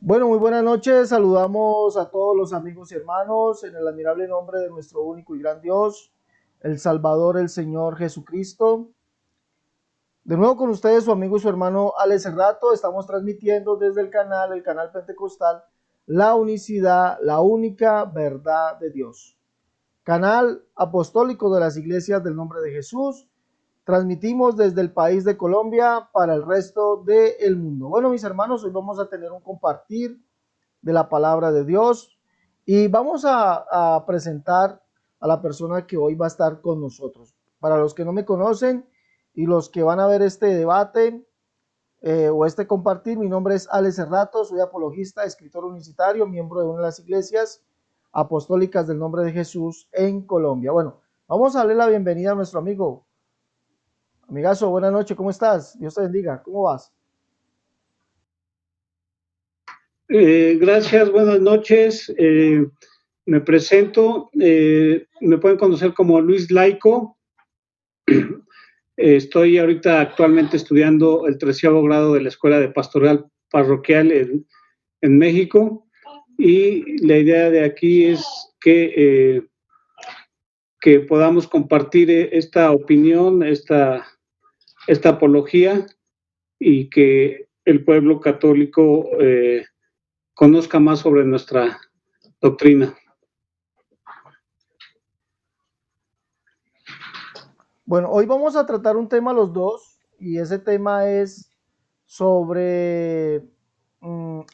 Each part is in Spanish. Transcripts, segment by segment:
Bueno, muy buenas noches. Saludamos a todos los amigos y hermanos en el admirable nombre de nuestro único y gran Dios, el Salvador, el Señor Jesucristo. De nuevo con ustedes, su amigo y su hermano Alex Cerrato. Estamos transmitiendo desde el canal Pentecostal, la unicidad, la única verdad de Dios. Canal apostólico de las iglesias del nombre de Jesús. Transmitimos desde el país de Colombia para el resto del mundo. Bueno, mis hermanos, hoy vamos a tener un compartir de la palabra de Dios y vamos a presentar a la persona que hoy va a estar con nosotros. Para los que no me conocen y los que van a ver este debate o este compartir, mi nombre es Alex Cerrato, soy apologista, escritor universitario, miembro de una de las iglesias apostólicas del nombre de Jesús en Colombia. Bueno, vamos a darle la bienvenida a nuestro amigo. Amigazo, buenas noches, ¿cómo estás? Dios te bendiga, ¿cómo vas? Gracias, buenas noches. Me presento, me pueden conocer como Luis Laico. Estoy ahorita actualmente estudiando el 13º grado de la Escuela de Pastoral Parroquial en México, y la idea de aquí es que podamos compartir esta opinión, esta apología, y que el pueblo católico conozca más sobre nuestra doctrina. Bueno, hoy vamos a tratar un tema los dos y ese tema es sobre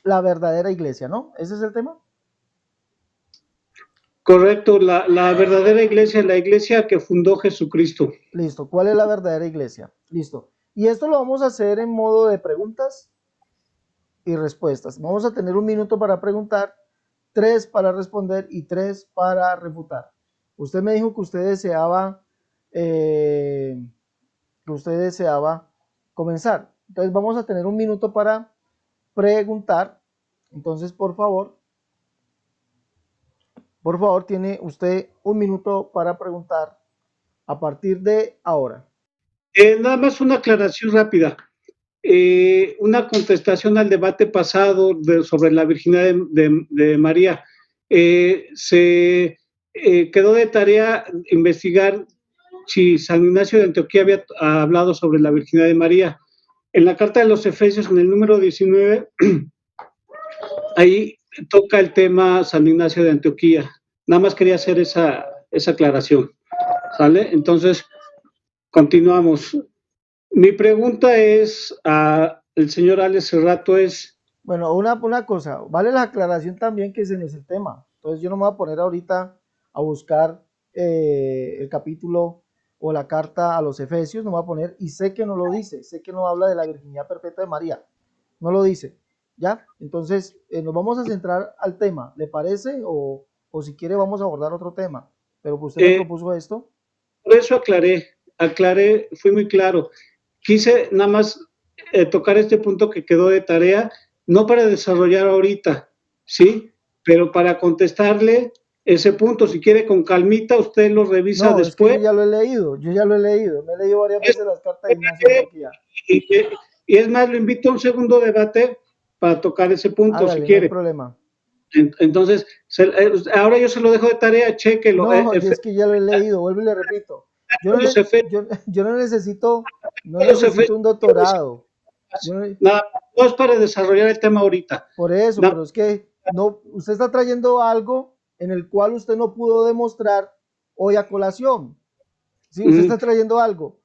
la verdadera iglesia, ¿no? ¿Ese es el tema? Correcto, la verdadera iglesia, la iglesia que fundó Jesucristo. Listo, ¿cuál es la verdadera iglesia? Listo. Y esto lo vamos a hacer en modo de preguntas y respuestas. Vamos a tener un minuto para preguntar, 3 para responder y 3 para refutar. Usted me dijo que usted deseaba comenzar. Entonces vamos a tener un minuto para preguntar. Entonces, por favor, tiene usted un minuto para preguntar a partir de ahora. Nada más una aclaración rápida. Una contestación al debate pasado sobre la virginidad de María. Se quedó de tarea investigar si San Ignacio de Antioquía había hablado sobre la virginidad de María. En la carta de los Efesios, en el número 19, ahí toca el tema San Ignacio de Antioquía. Nada más quería hacer esa aclaración. ¿Sale? Entonces, continuamos. Mi pregunta es al señor Alex Cerrato es... Bueno, una cosa, vale la aclaración también que ese no es el tema. Entonces yo no me voy a poner ahorita a buscar el capítulo o la carta a los Efesios, no me voy a poner, y sé que no lo dice, sé que no habla de la virginidad perpetua de María, no lo dice, ¿ya? Entonces nos vamos a centrar al tema, ¿le parece? O si quiere vamos a abordar otro tema, pero pues usted me propuso esto. Por eso aclaré, fui muy claro. Quise nada más tocar este punto que quedó de tarea, no para desarrollar ahorita, ¿sí? Pero para contestarle ese punto, si quiere con calmita, usted lo revisa No, después. es que yo ya lo he leído, me he leído varias veces las cartas de Ignacio de Antioquía. Y es más, lo invito a un segundo debate para tocar ese punto, Hágale, si quiere. No hay problema. Entonces, ahora yo se lo dejo de tarea, chéquelo. No, es que ya lo he leído, vuelvo y le repito. Yo no necesito un doctorado. Nada, no es para desarrollar el tema ahorita. Por eso, No. pero es que no, usted está trayendo algo en el cual usted no pudo demostrar hoy a colación. ¿Sí? Usted está trayendo algo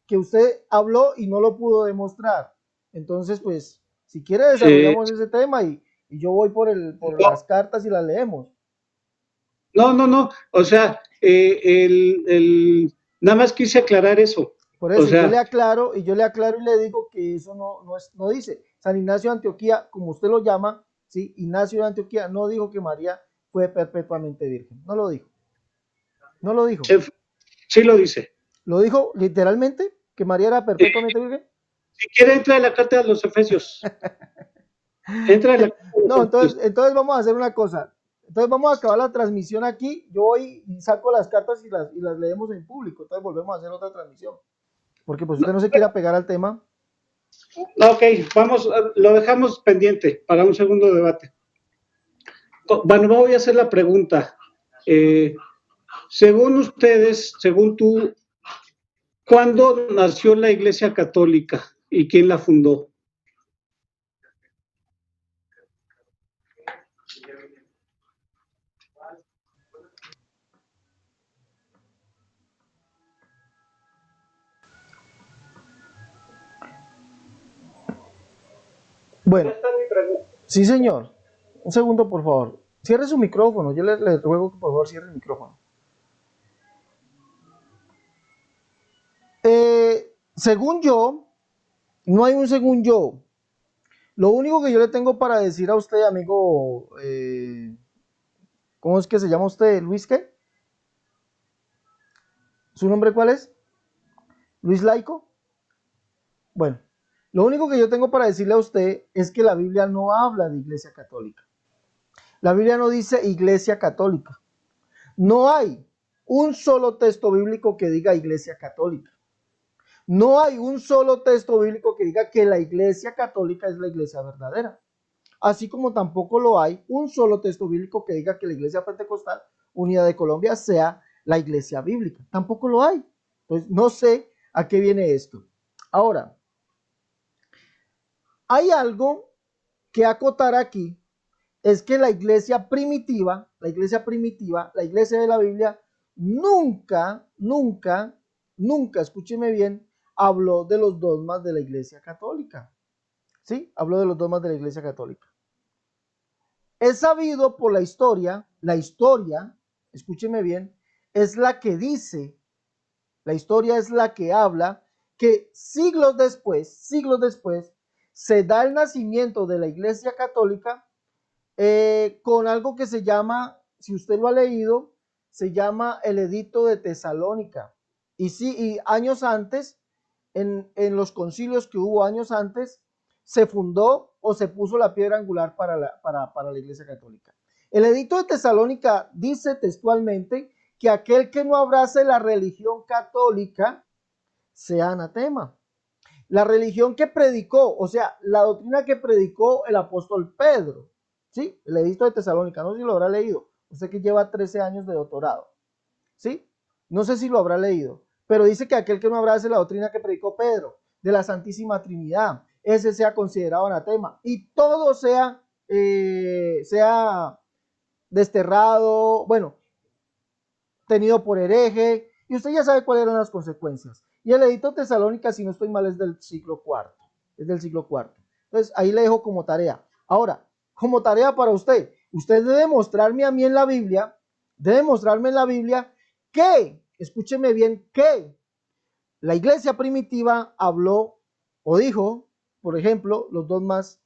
que usted habló y no lo pudo demostrar. Entonces, pues, si quiere desarrollamos ese tema y yo voy por las cartas y las leemos. No, o sea, nada más quise aclarar eso. Por eso, yo le aclaro y le digo que eso no dice. San Ignacio de Antioquía, como usted lo llama, ¿sí? Ignacio de Antioquía no dijo que María fue perpetuamente virgen. No lo dijo. No lo dijo. Sí lo dice. ¿Lo dijo literalmente? ¿Que María era perpetuamente virgen? Si quiere, entra en la carta de los Efesios. No, entonces vamos a hacer una cosa. Entonces vamos a acabar la transmisión aquí. Yo voy y saco las cartas y las leemos en público. Entonces volvemos a hacer otra transmisión. Porque pues usted no se quiere apegar al tema. Ok, vamos, lo dejamos pendiente para un segundo debate. Bueno, voy a hacer la pregunta. Según ustedes, según tú, ¿cuándo nació la Iglesia Católica y quién la fundó? Bueno, sí, señor. Un segundo, por favor. Cierre su micrófono. Yo le ruego que por favor cierre el micrófono. Según yo, no hay un según yo. Lo único que yo le tengo para decir a usted, amigo, ¿cómo es que se llama usted? ¿Luis qué? ¿Su nombre cuál es? ¿Luis Laico? Bueno, lo único que yo tengo para decirle a usted es que la Biblia no habla de Iglesia Católica. La Biblia no dice Iglesia Católica. No hay un solo texto bíblico que diga Iglesia Católica. No hay un solo texto bíblico que diga que la Iglesia Católica es la iglesia verdadera. Así como tampoco lo hay un solo texto bíblico que diga que la Iglesia Pentecostal Unida de Colombia sea la iglesia bíblica. Tampoco lo hay. Entonces, no sé a qué viene esto. Ahora, hay algo que acotar aquí, es que la iglesia primitiva, la iglesia de la Biblia, nunca, escúcheme bien, habló de los dogmas de la iglesia católica. ¿Sí? Habló de los dogmas de la iglesia católica. Es sabido por la historia, escúcheme bien, es la que dice, la historia es la que habla que siglos después, se da el nacimiento de la iglesia católica con algo que se llama, si usted lo ha leído, se llama el Edicto de Tesalónica. Y sí, y años antes, en los concilios que hubo años antes, se fundó o se puso la piedra angular para la Iglesia Católica. El Edicto de Tesalónica dice textualmente que aquel que no abrace la religión católica sea anatema. La religión que predicó, o sea, la doctrina que predicó el apóstol Pedro, ¿sí? El Edicto de Tesalónica, no sé si lo habrá leído, usted que lleva 13 años de doctorado, ¿sí? No sé si lo habrá leído, pero dice que aquel que no abrace la doctrina que predicó Pedro, de la Santísima Trinidad, ese sea considerado anatema y todo sea desterrado, bueno, tenido por hereje, y usted ya sabe cuáles eran las consecuencias. Y el Edicto de Tesalónica, si no estoy mal, es del siglo IV. Es del siglo IV. Entonces, ahí le dejo como tarea. Ahora, como tarea para usted, usted debe mostrarme a mí en la Biblia, que, escúcheme bien, que la iglesia primitiva habló o dijo, por ejemplo, los dogmas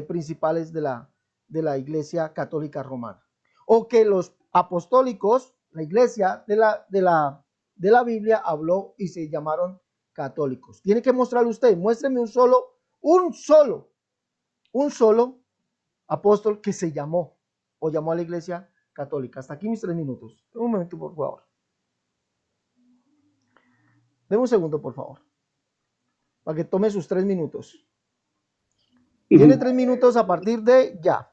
principales de la iglesia católica romana. O que los apostólicos, la iglesia de la Biblia habló y se llamaron católicos. Tiene que mostrarle usted, muéstreme un solo apóstol que se llamó o llamó a la iglesia católica. Hasta aquí mis 3 minutos. Un momento, por favor. Deme un segundo, por favor, para que tome sus 3 minutos. Tiene 3 minutos a partir de ya.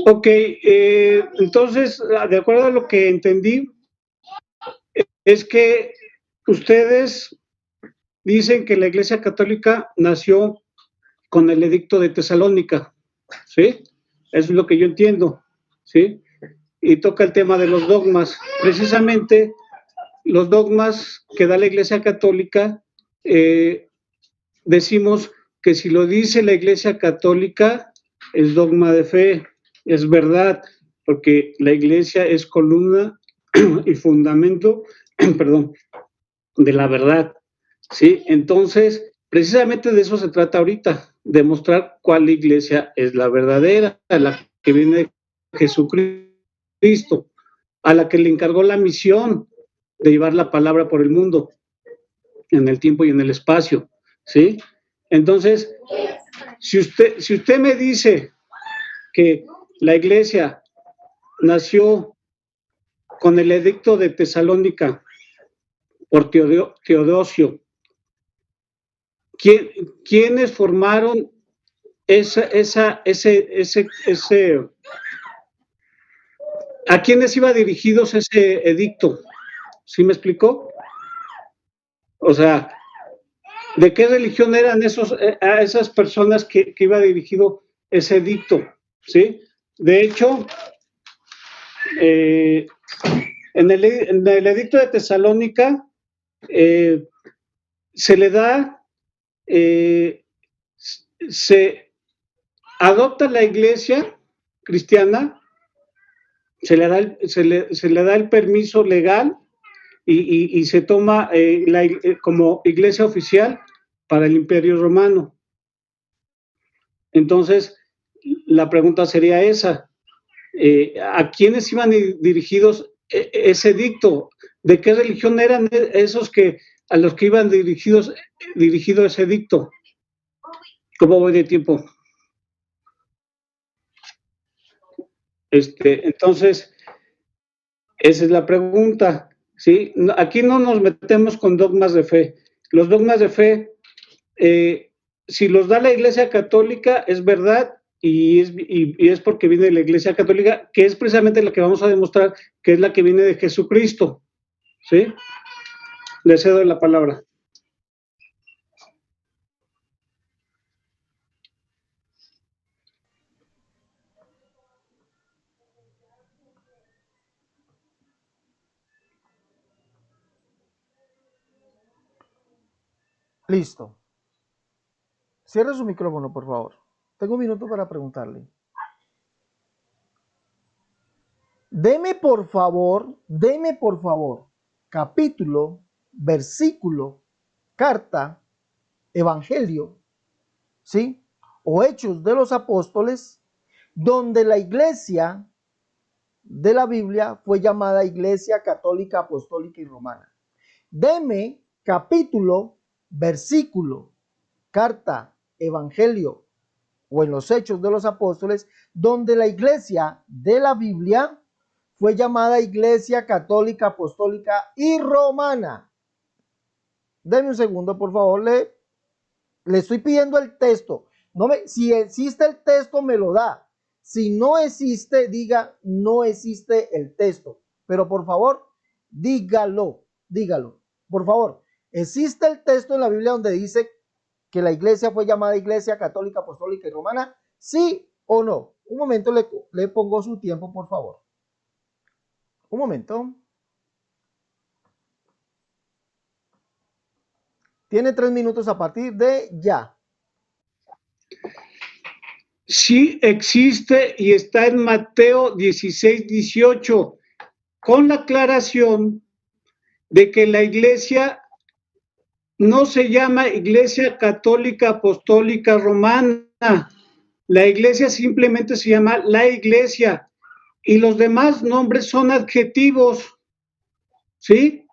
Ok, entonces, de acuerdo a lo que entendí, es que ustedes dicen que la Iglesia Católica nació con el Edicto de Tesalónica, ¿sí? Eso es lo que yo entiendo, ¿sí? Y toca el tema de los dogmas. Precisamente los dogmas que da la Iglesia Católica, decimos que si lo dice la Iglesia Católica es dogma de fe, es verdad, porque la Iglesia es columna y fundamento, perdón, de la verdad, ¿sí? Entonces, precisamente de eso se trata ahorita, demostrar cuál iglesia es la verdadera, la que viene de Jesucristo, a la que le encargó la misión de llevar la palabra por el mundo, en el tiempo y en el espacio, ¿sí? Entonces, si usted me dice que la iglesia nació con el edicto de Tesalónica por Teodosio, ¿Quiénes formaron a quiénes iba dirigidos ese edicto? ¿Sí me explicó? O sea, ¿de qué religión eran a esas personas que iba dirigido ese edicto? ¿Sí? De hecho, en el edicto de Tesalónica se le da, se adopta la iglesia cristiana, se le da el permiso legal y se toma como iglesia oficial para el Imperio Romano. Entonces, la pregunta sería esa. ¿A quiénes iban dirigidos ese edicto? ¿De qué religión eran esos a los que iban dirigido ese edicto? ¿Cómo voy de tiempo? Entonces, esa es la pregunta, ¿sí? Aquí no nos metemos con dogmas de fe. Los dogmas de fe, si los da la Iglesia Católica, es verdad, y es porque viene de la Iglesia Católica, que es precisamente la que vamos a demostrar que es la que viene de Jesucristo, ¿sí? Le cedo la palabra. Listo. Cierre su micrófono, por favor. Tengo un minuto para preguntarle. Deme por favor, capítulo, versículo, carta, evangelio, ¿sí? O hechos de los apóstoles, donde la iglesia de la Biblia fue llamada Iglesia Católica, Apostólica y Romana. Deme capítulo, versículo, carta, evangelio o en los hechos de los apóstoles, donde la iglesia de la Biblia fue llamada Iglesia Católica, Apostólica y Romana. Deme un segundo, por favor, le estoy pidiendo el texto. Si existe el texto, me lo da. Si no existe, diga, no existe el texto. Pero por favor, dígalo. Por favor, ¿existe el texto en la Biblia donde dice que la iglesia fue llamada Iglesia Católica, Apostólica y Romana? ¿Sí o no? Un momento, le pongo su tiempo, por favor. Un momento. Tiene 3 minutos a partir de ya. Sí existe y está en Mateo 16-18, con la aclaración de que la iglesia no se llama Iglesia Católica Apostólica Romana. La iglesia simplemente se llama la iglesia y los demás nombres son adjetivos, ¿sí?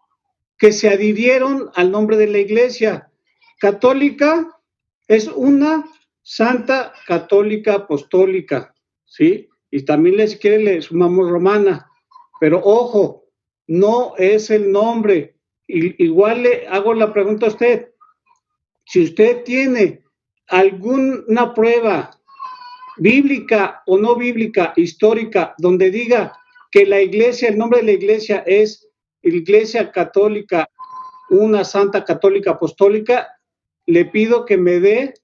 Que se adhirieron al nombre de la iglesia. Católica es una santa católica apostólica, ¿sí? Y también, si quiere, le sumamos romana. Pero ojo, no es el nombre. Igual le hago la pregunta a usted. Si usted tiene alguna prueba bíblica o no bíblica, histórica, donde diga que la iglesia, el nombre de la iglesia es Iglesia Católica, una santa católica apostólica, le pido que me dé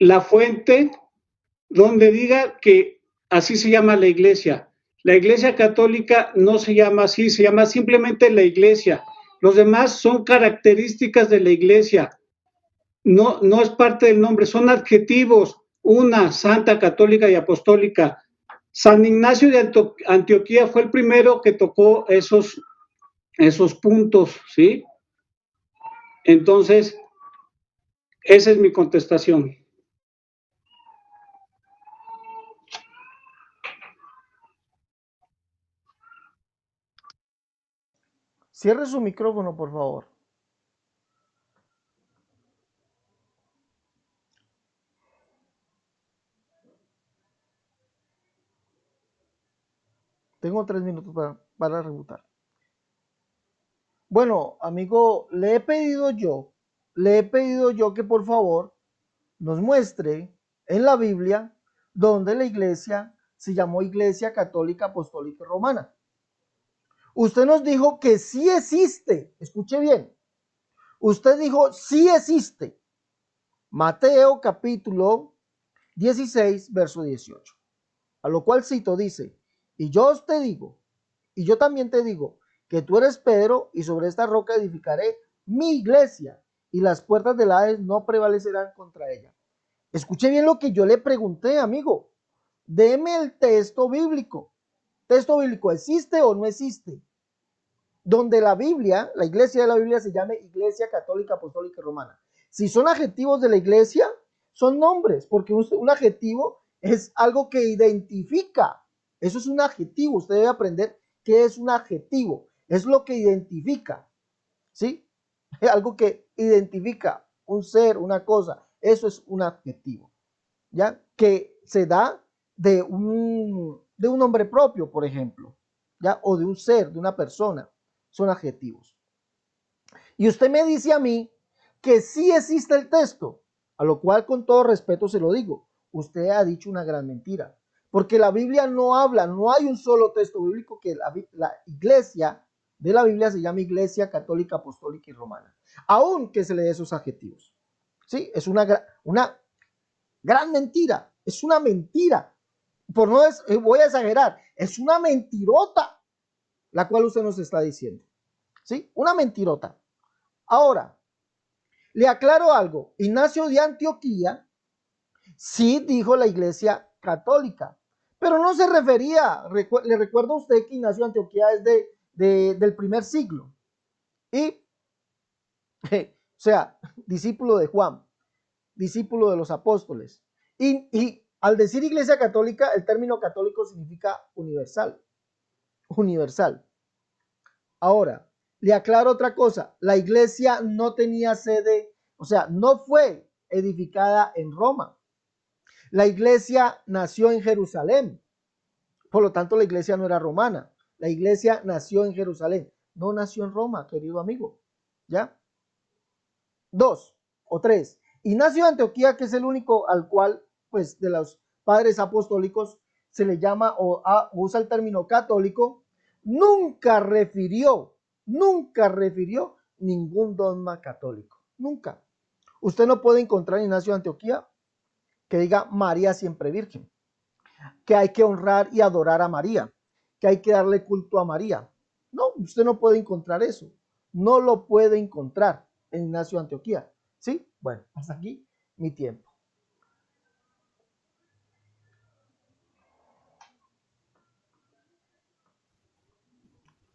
la fuente donde diga que así se llama la iglesia. La iglesia católica no se llama así, se llama simplemente la iglesia. Los demás son características de la iglesia. No, no es parte del nombre, son adjetivos. Una, santa, católica y apostólica. San Ignacio de Antioquía fue el primero que tocó esos puntos, ¿sí? Entonces, esa es mi contestación. Cierre su micrófono, por favor. Tengo 3 minutos para rebutar. Bueno, amigo, le he pedido yo que por favor nos muestre en la Biblia donde la iglesia se llamó Iglesia Católica Apostólica Romana. Usted nos dijo que sí existe, escuche bien, usted dijo sí existe. Mateo capítulo 16, verso 18. A lo cual cito, dice, y yo os te digo, y yo también te digo, que tú eres Pedro, y sobre esta roca edificaré mi iglesia, y las puertas del Hades no prevalecerán contra ella. Escuche bien lo que yo le pregunté, amigo. Deme el texto bíblico. ¿Texto bíblico existe o no existe? Donde la Biblia, la iglesia de la Biblia se llame Iglesia Católica Apostólica Romana. Si son adjetivos de la iglesia, son nombres, porque un adjetivo es algo que identifica. Eso es un adjetivo. Usted debe aprender qué es un adjetivo. Es lo que identifica, ¿sí? Algo que identifica un ser, una cosa. Eso es un adjetivo, ¿ya? Que se da de un nombre propio, por ejemplo, ¿ya? O de un ser, de una persona. Son adjetivos. Y usted me dice a mí que sí existe el texto, a lo cual con todo respeto se lo digo. Usted ha dicho una gran mentira, porque la Biblia no habla, no hay un solo texto bíblico que la iglesia de la Biblia se llame Iglesia Católica Apostólica y Romana, aunque se le dé esos adjetivos. Sí, es una gran mentira, es una mentira. Por no voy a exagerar, es una mentirota la cual usted nos está diciendo. ¿Sí? Una mentirota. Ahora, le aclaro algo. Ignacio de Antioquía sí dijo la iglesia católica, pero no se refería, le recuerdo a usted que Ignacio de Antioquía es del primer siglo. Y, o sea, discípulo de Juan, discípulo de los apóstoles. Y al decir iglesia católica, el término católico significa universal. Universal. Ahora, le aclaro otra cosa, la iglesia no tenía sede, o sea, no fue edificada en Roma. La iglesia nació en Jerusalén, por lo tanto la iglesia no era romana. La iglesia nació en Jerusalén, no nació en Roma, querido amigo. ¿Ya? Dos o tres. Ignacio de Antioquía, que es el único al cual, pues, de los padres apostólicos se le llama o usa el término católico, nunca refirió ningún dogma católico. Nunca. Usted no puede encontrar en Ignacio de Antioquía que diga María siempre virgen, que hay que honrar y adorar a María, que hay que darle culto a María. No, usted no puede encontrar eso. No lo puede encontrar en Ignacio de Antioquía. ¿Sí? Bueno, hasta aquí mi tiempo.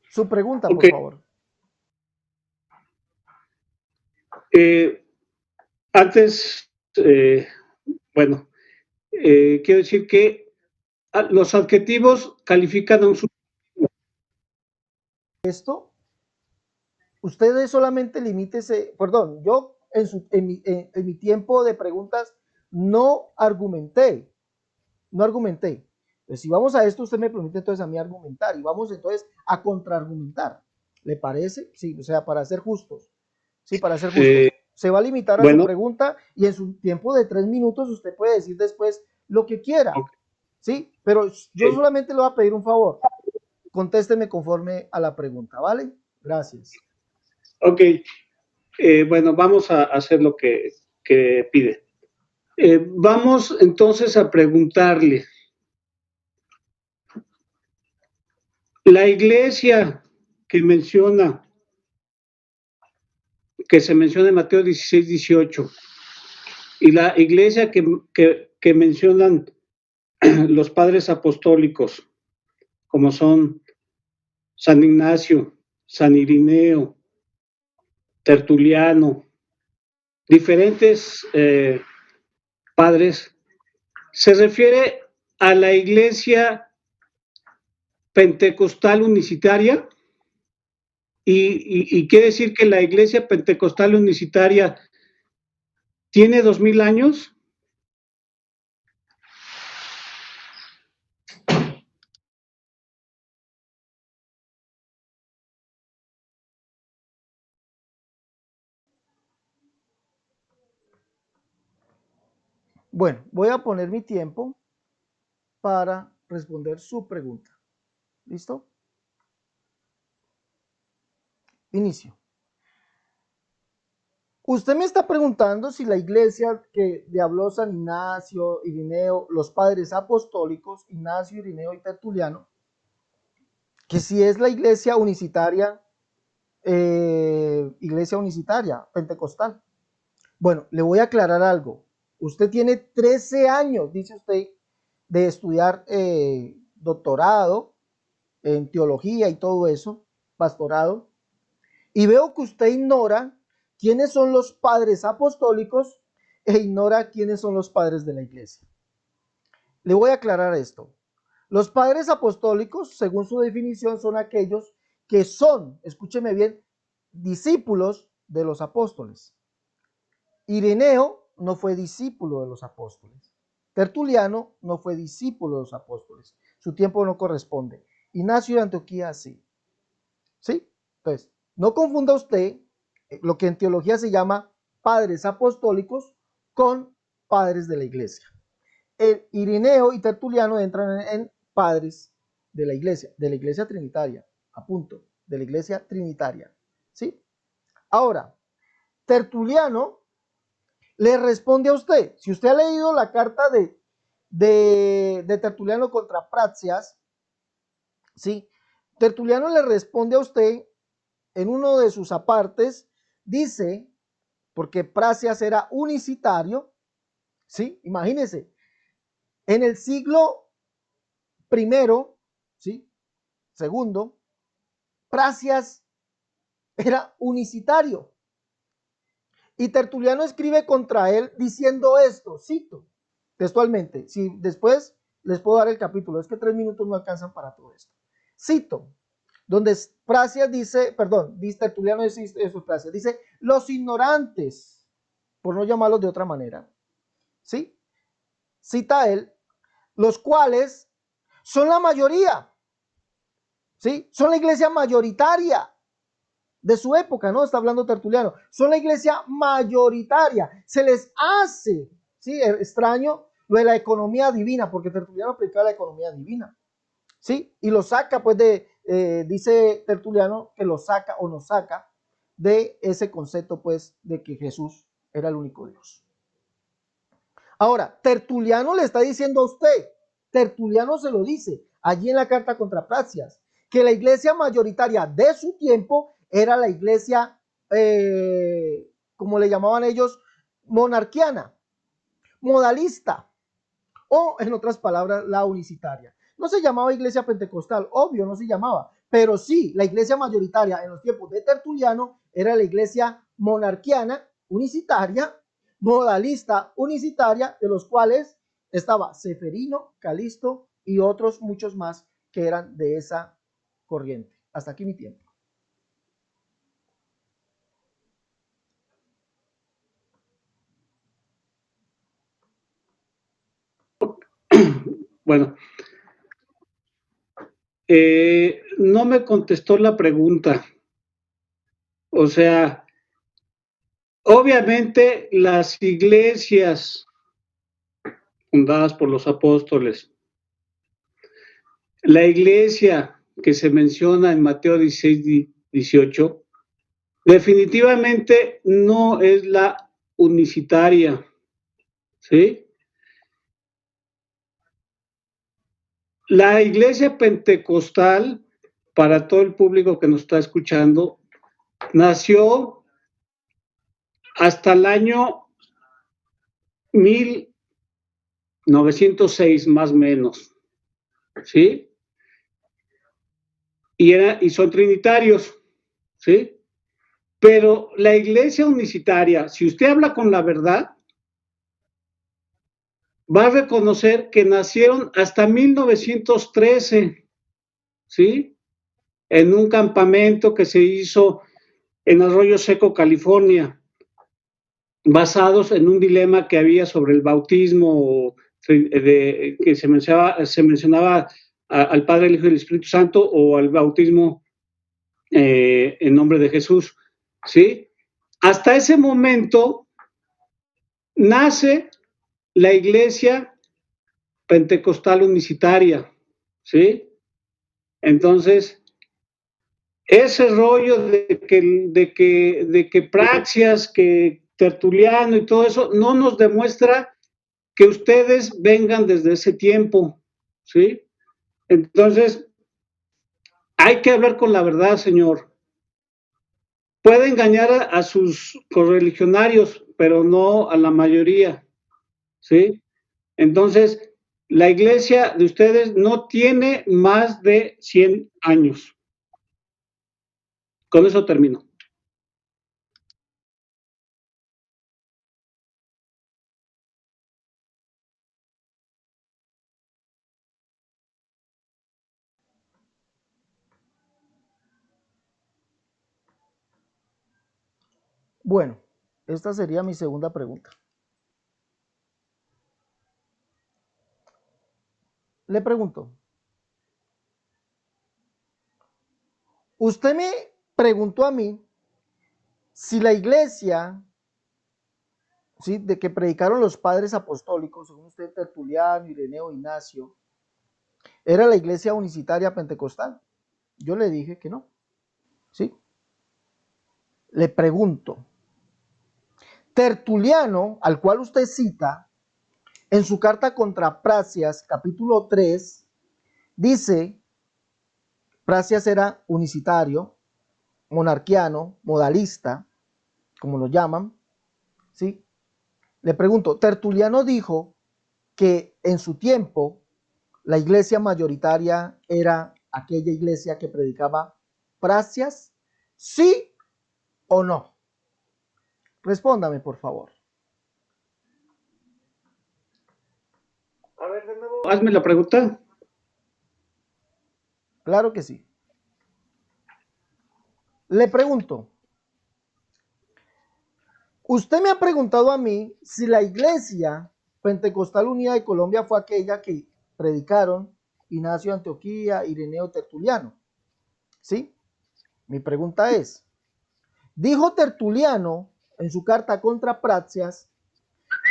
Su pregunta, por favor. Antes, bueno, quiero decir que los adjetivos califican a un sujeto. Esto, ustedes solamente limítese, perdón, yo en mi tiempo de preguntas no argumenté. Pues si vamos a esto, usted me permite entonces a mí argumentar y vamos entonces a contraargumentar. ¿Le parece? Sí, o sea, para ser justos. Sí, para ser justos. Se va a limitar a su pregunta y en su tiempo de 3 minutos usted puede decir después lo que quiera. Okay. ¿Sí? Pero yo solamente le voy a pedir un favor. Contésteme conforme a la pregunta, ¿vale? Gracias. Ok. Bueno, vamos a hacer lo que pide. Vamos entonces a preguntarle. La iglesia que se menciona en Mateo 16, 18, y la iglesia que mencionan los padres apostólicos, como son San Ignacio, San Irineo, Tertuliano, diferentes padres, se refiere a la iglesia pentecostal unicitaria y quiere decir que la iglesia pentecostal unicitaria tiene 2000 años. Bueno, voy a poner mi tiempo para responder su pregunta. ¿Listo? Inicio. Usted me está preguntando si la iglesia que le habló San Ignacio, Irineo, los padres apostólicos, Ignacio, Irineo y Tertuliano, que si es la iglesia unicitaria, pentecostal. Bueno, le voy a aclarar algo. Usted tiene 13 años, dice usted, de estudiar doctorado en teología y todo eso, pastorado, y veo que usted ignora quiénes son los padres apostólicos e ignora quiénes son los padres de la iglesia. Le voy a aclarar esto. Los padres apostólicos, según su definición, son aquellos que son, escúcheme bien, discípulos de los apóstoles. Ireneo no fue discípulo de los apóstoles. Tertuliano no fue discípulo de los apóstoles. Su tiempo no corresponde. Ignacio de Antioquía sí. ¿Sí? Entonces, no confunda usted lo que en teología se llama padres apostólicos con padres de la iglesia. El Irineo y Tertuliano entran en padres de la iglesia trinitaria, a punto, de la iglesia trinitaria. ¿Sí? Ahora, Tertuliano le responde a usted. Si usted ha leído la carta de Tertuliano contra Praxias, ¿sí? Tertuliano le responde a usted en uno de sus apartes, dice, porque Praxias era unicitario, ¿sí? Imagínense, en el siglo primero, ¿sí? Segundo, Praxias era unicitario. Y Tertuliano escribe contra él diciendo esto, cito textualmente, si después les puedo dar el capítulo, es que 3 minutos no alcanzan para todo esto. Cito, donde Praxias dice, dice Tertuliano dice eso, Praxias dice, los ignorantes, por no llamarlos de otra manera, ¿sí? Cita él, los cuales son la mayoría, ¿sí? Son la iglesia mayoritaria de su época, ¿no? Está hablando Tertuliano. Son la iglesia mayoritaria. Se les hace, ¿sí? Extraño lo de la economía divina, porque Tertuliano predicaba la economía divina, ¿sí? Y lo saca, pues, dice Tertuliano que lo saca o nos saca de ese concepto, pues, de que Jesús era el único Dios. Ahora, Tertuliano le está diciendo a usted, Tertuliano se lo dice allí en la carta contra Praxias, que la iglesia mayoritaria de su tiempo era la iglesia, como le llamaban ellos, monarquiana, modalista, o en otras palabras, la unicitaria. No se llamaba iglesia pentecostal, obvio, no se llamaba, pero sí, la iglesia mayoritaria en los tiempos de Tertuliano era la iglesia monarquiana, unicitaria, modalista, unicitaria, de los cuales estaba Ceferino, Calisto y otros muchos más que eran de esa corriente. Hasta aquí mi tiempo. Bueno, no me contestó la pregunta. O sea, obviamente las iglesias fundadas por los apóstoles, la iglesia que se menciona en Mateo 16, 18, definitivamente no es la unicitaria, ¿sí? La iglesia pentecostal, para todo el público que nos está escuchando, nació hasta el año 1906 más o menos, ¿sí? Y son trinitarios, ¿sí? Pero la iglesia unicitaria, si usted habla con la verdad, va a reconocer que nacieron hasta 1913, ¿sí? En un campamento que se hizo en Arroyo Seco, California, basados en un dilema que había sobre el bautismo, que se mencionaba al Padre, el Hijo y el Espíritu Santo, o al bautismo en nombre de Jesús, ¿sí? Hasta ese momento nace la iglesia pentecostal unicitaria, ¿sí? Entonces, ese rollo de que Praxias, que Tertuliano y todo eso, no nos demuestra que ustedes vengan desde ese tiempo, ¿sí? Entonces, hay que hablar con la verdad, señor. Puede engañar a sus correligionarios, pero no a la mayoría, ¿sí? Entonces, la iglesia de ustedes no tiene más de 100 años. Con eso termino. Bueno, esta sería mi segunda pregunta. Le pregunto, usted me preguntó a mí si la iglesia, ¿sí?, de que predicaron los padres apostólicos, según usted, Tertuliano, Ireneo, Ignacio, era la iglesia unicitaria pentecostal. Yo le dije que no, ¿sí? Le pregunto, Tertuliano, al cual usted cita, en su carta contra Praxias, capítulo 3, dice, Praxias era unicitario, monarquiano, modalista, como lo llaman, ¿sí? Le pregunto, Tertuliano dijo que en su tiempo la iglesia mayoritaria era aquella iglesia que predicaba Praxias, ¿sí o no? Respóndame, por favor. A ver, de nuevo, hazme la pregunta. Claro que sí. Le pregunto, usted me ha preguntado a mí si la iglesia Pentecostal Unida de Colombia fue aquella que predicaron Ignacio de Antioquía, Ireneo, Tertuliano. ¿Sí? Mi pregunta es, dijo Tertuliano en su carta contra Praxias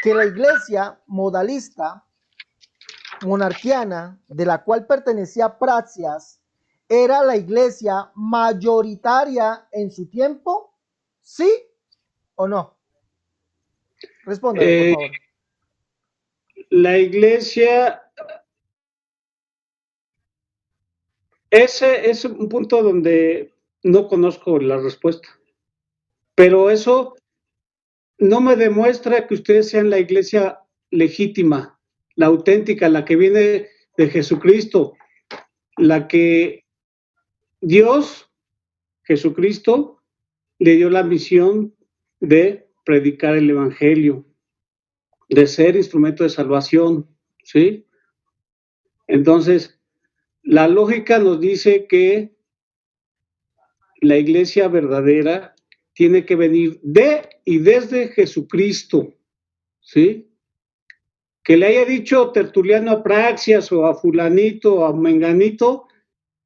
que la iglesia modalista monarquiana de la cual pertenecía Praxias era la iglesia mayoritaria en su tiempo, ¿sí o no? Respóndame, por favor. La iglesia, ese es un punto donde no conozco la respuesta, pero eso no me demuestra que ustedes sean la iglesia legítima, la auténtica, la que viene de Jesucristo, la que Dios, Jesucristo, le dio la misión de predicar el Evangelio, de ser instrumento de salvación, ¿sí? Entonces, la lógica nos dice que la iglesia verdadera tiene que venir de y desde Jesucristo, ¿sí? Que le haya dicho Tertuliano a Praxias o a fulanito o a menganito,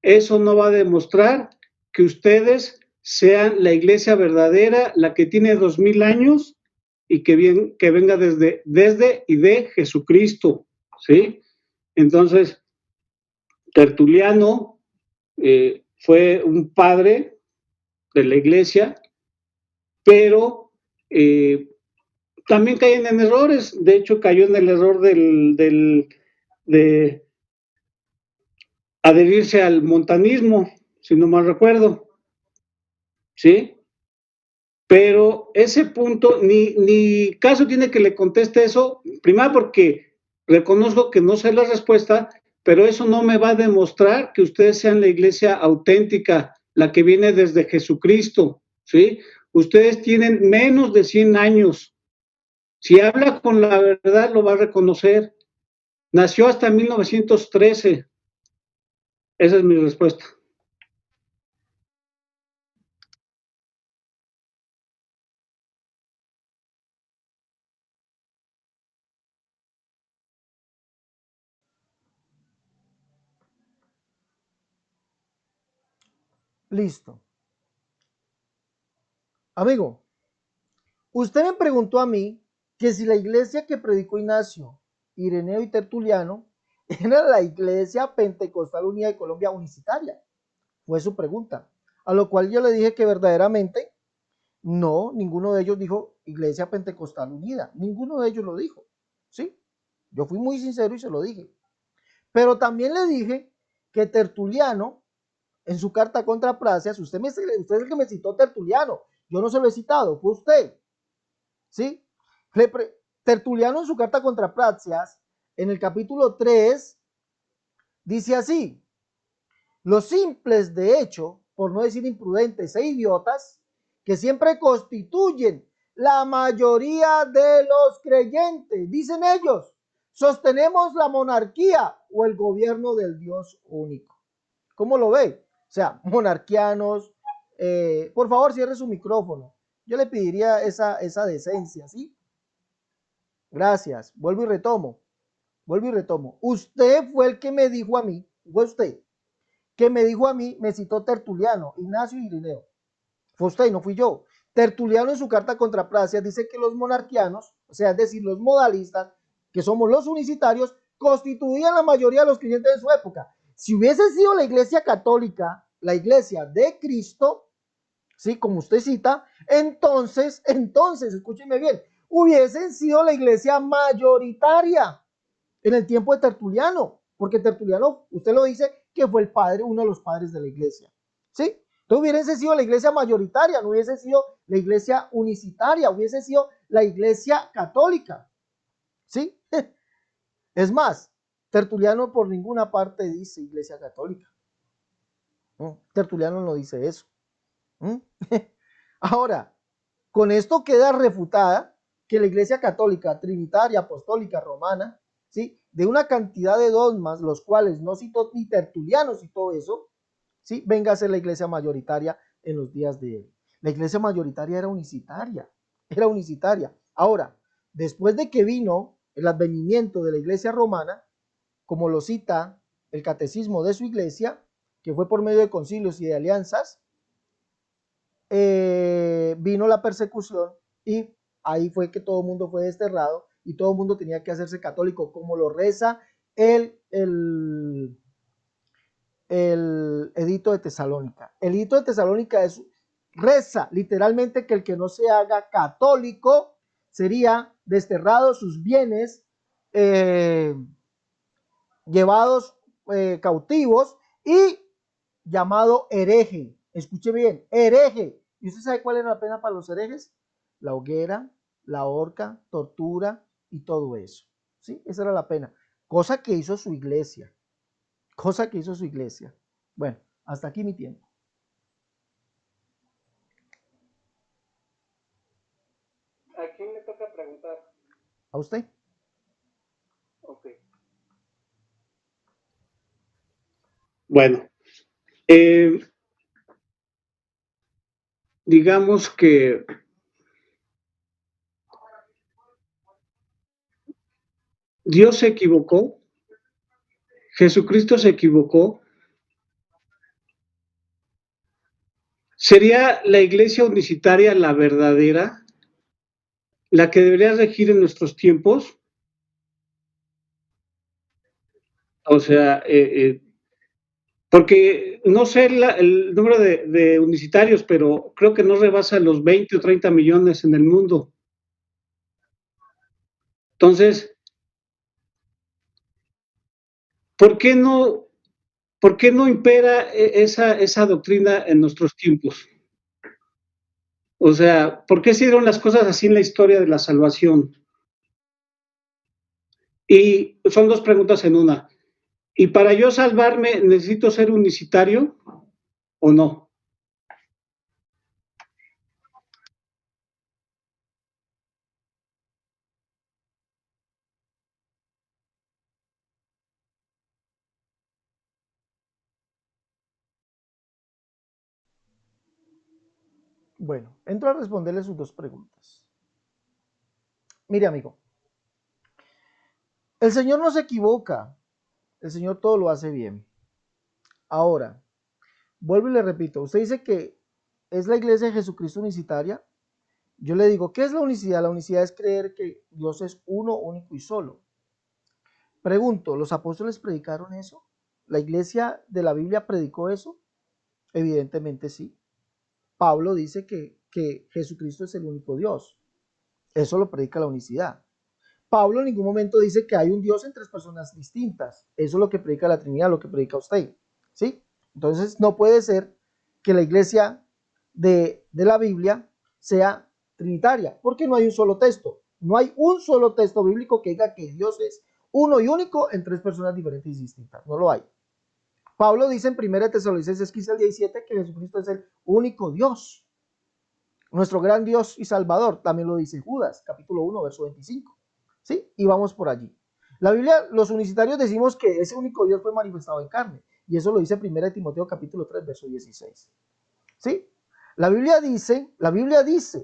eso no va a demostrar que ustedes sean la iglesia verdadera, la que tiene 2000 años y que venga desde y de Jesucristo, ¿sí? Entonces, Tertuliano fue un padre de la iglesia, pero también caen en errores. De hecho, cayó en el error de adherirse al montanismo, si no mal recuerdo, ¿sí? Pero ese punto, ni caso tiene que le conteste eso, primero porque reconozco que no sé la respuesta, pero eso no me va a demostrar que ustedes sean la iglesia auténtica, la que viene desde Jesucristo, ¿sí? Ustedes tienen menos de 100 años. Si habla con la verdad, lo va a reconocer. Nació hasta 1913. Esa es mi respuesta. Listo. Amigo, usted me preguntó a mí que si la iglesia que predicó Ignacio, Ireneo y Tertuliano era la Iglesia Pentecostal Unida de Colombia unicitaria. Fue su pregunta. A lo cual yo le dije que verdaderamente no, ninguno de ellos dijo Iglesia Pentecostal Unida. Ninguno de ellos lo dijo. ¿Sí? Yo fui muy sincero y se lo dije. Pero también le dije que Tertuliano, en su carta contra Praxeas, usted es el que me citó Tertuliano. Yo no se lo he citado, fue usted. ¿Sí? Tertuliano en su carta contra Praxeas, en el capítulo 3, dice así: los simples, de hecho, por no decir imprudentes e idiotas, que siempre constituyen la mayoría de los creyentes, dicen ellos, sostenemos la monarquía o el gobierno del Dios único. ¿Cómo lo ve? O sea, monarquianos, por favor cierre su micrófono. Yo le pediría esa decencia, ¿sí? Gracias. Vuelvo y retomo. Usted fue el que me dijo a mí, fue usted, que me dijo a mí, me citó Tertuliano, Ignacio y Ireneo. Fue usted y no fui yo. Tertuliano en su carta contra Praxeas dice que los monarquianos, o sea, es decir, los modalistas, que somos los unicitarios, constituían la mayoría de los creyentes de su época. Si hubiese sido la iglesia católica, la iglesia de Cristo, ¿sí? Como usted cita, entonces, escúcheme bien, hubiesen sido la iglesia mayoritaria en el tiempo de Tertuliano, porque Tertuliano, usted lo dice, que fue el padre, uno de los padres de la iglesia, ¿sí? Entonces hubiese sido la iglesia mayoritaria, no hubiese sido la iglesia unicitaria, hubiese sido la iglesia católica, ¿sí? Es más, Tertuliano por ninguna parte dice iglesia católica. ¿No? Tertuliano no dice eso. Ahora, con esto queda refutada que la iglesia católica, trinitaria, apostólica, romana, ¿sí? De una cantidad de dogmas, los cuales no citó ni Tertuliano, citó eso, ¿sí? Venga a ser la iglesia mayoritaria en los días de él. La iglesia mayoritaria era unicitaria. Ahora, después de que vino el advenimiento de la iglesia romana, como lo cita el catecismo de su iglesia, que fue por medio de concilios y de alianzas, vino la persecución y ahí fue que todo el mundo fue desterrado y todo el mundo tenía que hacerse católico, como lo reza el edicto de Tesalónica. El edicto de Tesalónica reza literalmente que el que no se haga católico sería desterrado, sus bienes llevados cautivos y llamado hereje. Escuche bien, hereje. ¿Y usted sabe cuál era la pena para los herejes? La hoguera, la horca, tortura y todo eso. ¿Sí? Esa era la pena. Cosa que hizo su iglesia. Bueno, hasta aquí mi tiempo. ¿A quién le toca preguntar? ¿A usted? Ok. Bueno, digamos que Dios se equivocó, Jesucristo se equivocó. ¿Sería la iglesia unicitaria la verdadera, la que debería regir en nuestros tiempos? O sea, porque no sé el número de unicitarios, pero creo que no rebasa los 20 o 30 millones en el mundo. Entonces, ¿por qué no impera esa doctrina en nuestros tiempos? O sea, ¿por qué se dieron las cosas así en la historia de la salvación? Y son dos preguntas en una. ¿Y para yo salvarme necesito ser unicitario o no? Bueno, entro a responderle sus dos preguntas. Mire, amigo, el Señor no se equivoca, el Señor todo lo hace bien. Ahora, vuelvo y le repito, usted dice que es la iglesia de Jesucristo unicitaria, Yo le digo, ¿qué es la unicidad? La unicidad es creer que Dios es uno, único y solo. Pregunto, ¿los apóstoles predicaron eso? ¿La iglesia de la Biblia predicó eso? Evidentemente sí. Pablo dice que Jesucristo es el único Dios. Eso lo predica la unicidad. Pablo en ningún momento dice que hay un Dios en tres personas distintas. Eso es lo que predica la Trinidad, lo que predica usted. ¿Sí? Entonces no puede ser que la iglesia de la Biblia sea trinitaria, porque no hay un solo texto. No hay un solo texto bíblico que diga que Dios es uno y único en tres personas diferentes y distintas. No lo hay. Pablo dice en 1 Tesalonicenses 15 al 17 que Jesucristo es el único Dios, nuestro gran Dios y Salvador. También lo dice Judas, capítulo 1, verso 25. ¿Sí? Y vamos por allí. La Biblia, los unicitarios decimos que ese único Dios fue manifestado en carne. Y eso lo dice 1 Timoteo capítulo 3, verso 16. ¿Sí? La Biblia dice,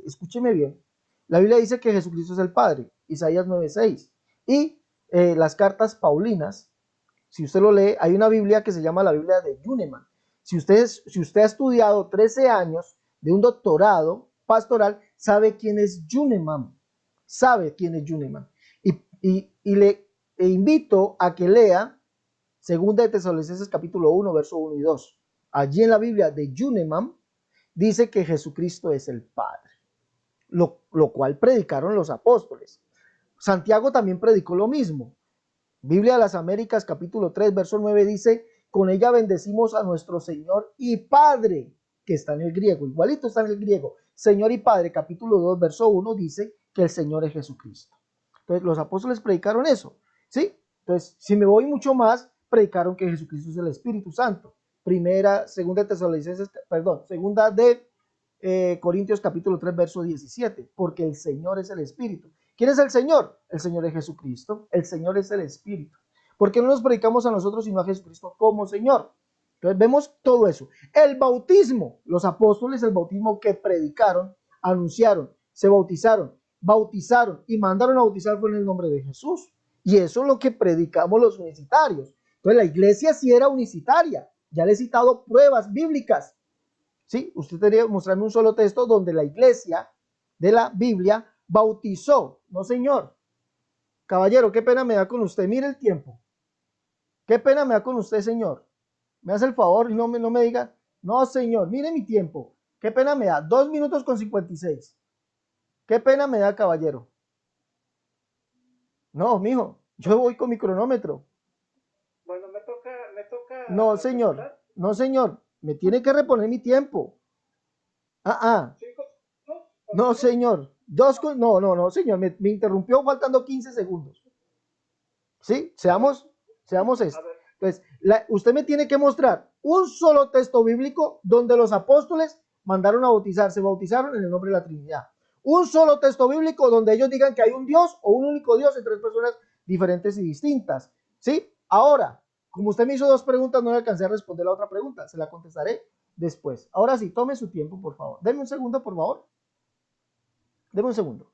escúcheme bien, la Biblia dice que Jesucristo es el Padre, Isaías 9:6. Y las cartas paulinas, si usted lo lee, hay una Biblia que se llama la Biblia de Yuneman. Si usted ha estudiado 13 años de un doctorado pastoral, sabe quién es Yuneman. Sabe quién es Yuneman. Y le invito a que lea 2 de Tesalonicenses capítulo 1, verso 1 y 2. Allí en la Biblia de Yuneman dice que Jesucristo es el Padre, lo cual predicaron los apóstoles. Santiago también predicó lo mismo. Biblia de las Américas, capítulo 3, verso 9 dice, con ella bendecimos a nuestro Señor y Padre, que está en el griego, igualito está en el griego. Señor y Padre, capítulo 2, verso 1 dice que el Señor es Jesucristo. Entonces, los apóstoles predicaron eso, ¿sí? Entonces, si me voy mucho más, predicaron que Jesucristo es el Espíritu Santo. Segunda de Tesalonicenses, perdón, segunda de Corintios capítulo 3, verso 17, porque el Señor es el Espíritu. ¿Quién es el Señor? El Señor es Jesucristo, el Señor es el Espíritu. ¿Por qué no nos predicamos a nosotros sino a Jesucristo como Señor? Entonces vemos todo eso. El bautismo, los apóstoles, el bautismo que predicaron, anunciaron, se bautizaron y mandaron a bautizar fue en el nombre de Jesús. Y eso es lo que predicamos los unicitarios. Entonces la iglesia sí era unicitaria. Ya le he citado pruebas bíblicas. ¿Sí? Usted debería mostrarme un solo texto donde la iglesia de la Biblia bautizó. No, señor. Caballero, qué pena me da con usted. Mire el tiempo. Qué pena me da con usted, señor. Me hace el favor y no me diga, no, señor, mire mi tiempo. Qué pena me da. 2 minutos con 56. Qué pena me da, caballero. No, mijo, yo voy con mi cronómetro. Bueno, me toca No, señor. responder. No, señor. Me tiene que reponer mi tiempo. Ah, ah. No, señor. No, señor. Me interrumpió faltando 15 segundos. ¿Sí? Seamos esto. Entonces, usted me tiene que mostrar un solo texto bíblico donde los apóstoles mandaron a bautizar, se bautizaron en el nombre de la Trinidad. Un solo texto bíblico donde ellos digan que hay un Dios o un único Dios en tres personas diferentes y distintas. ¿Sí? Ahora, como usted me hizo dos preguntas, no le alcancé a responder la otra pregunta. Se la contestaré después. Ahora sí, tome su tiempo, por favor. Deme un segundo, por favor. Deme un segundo.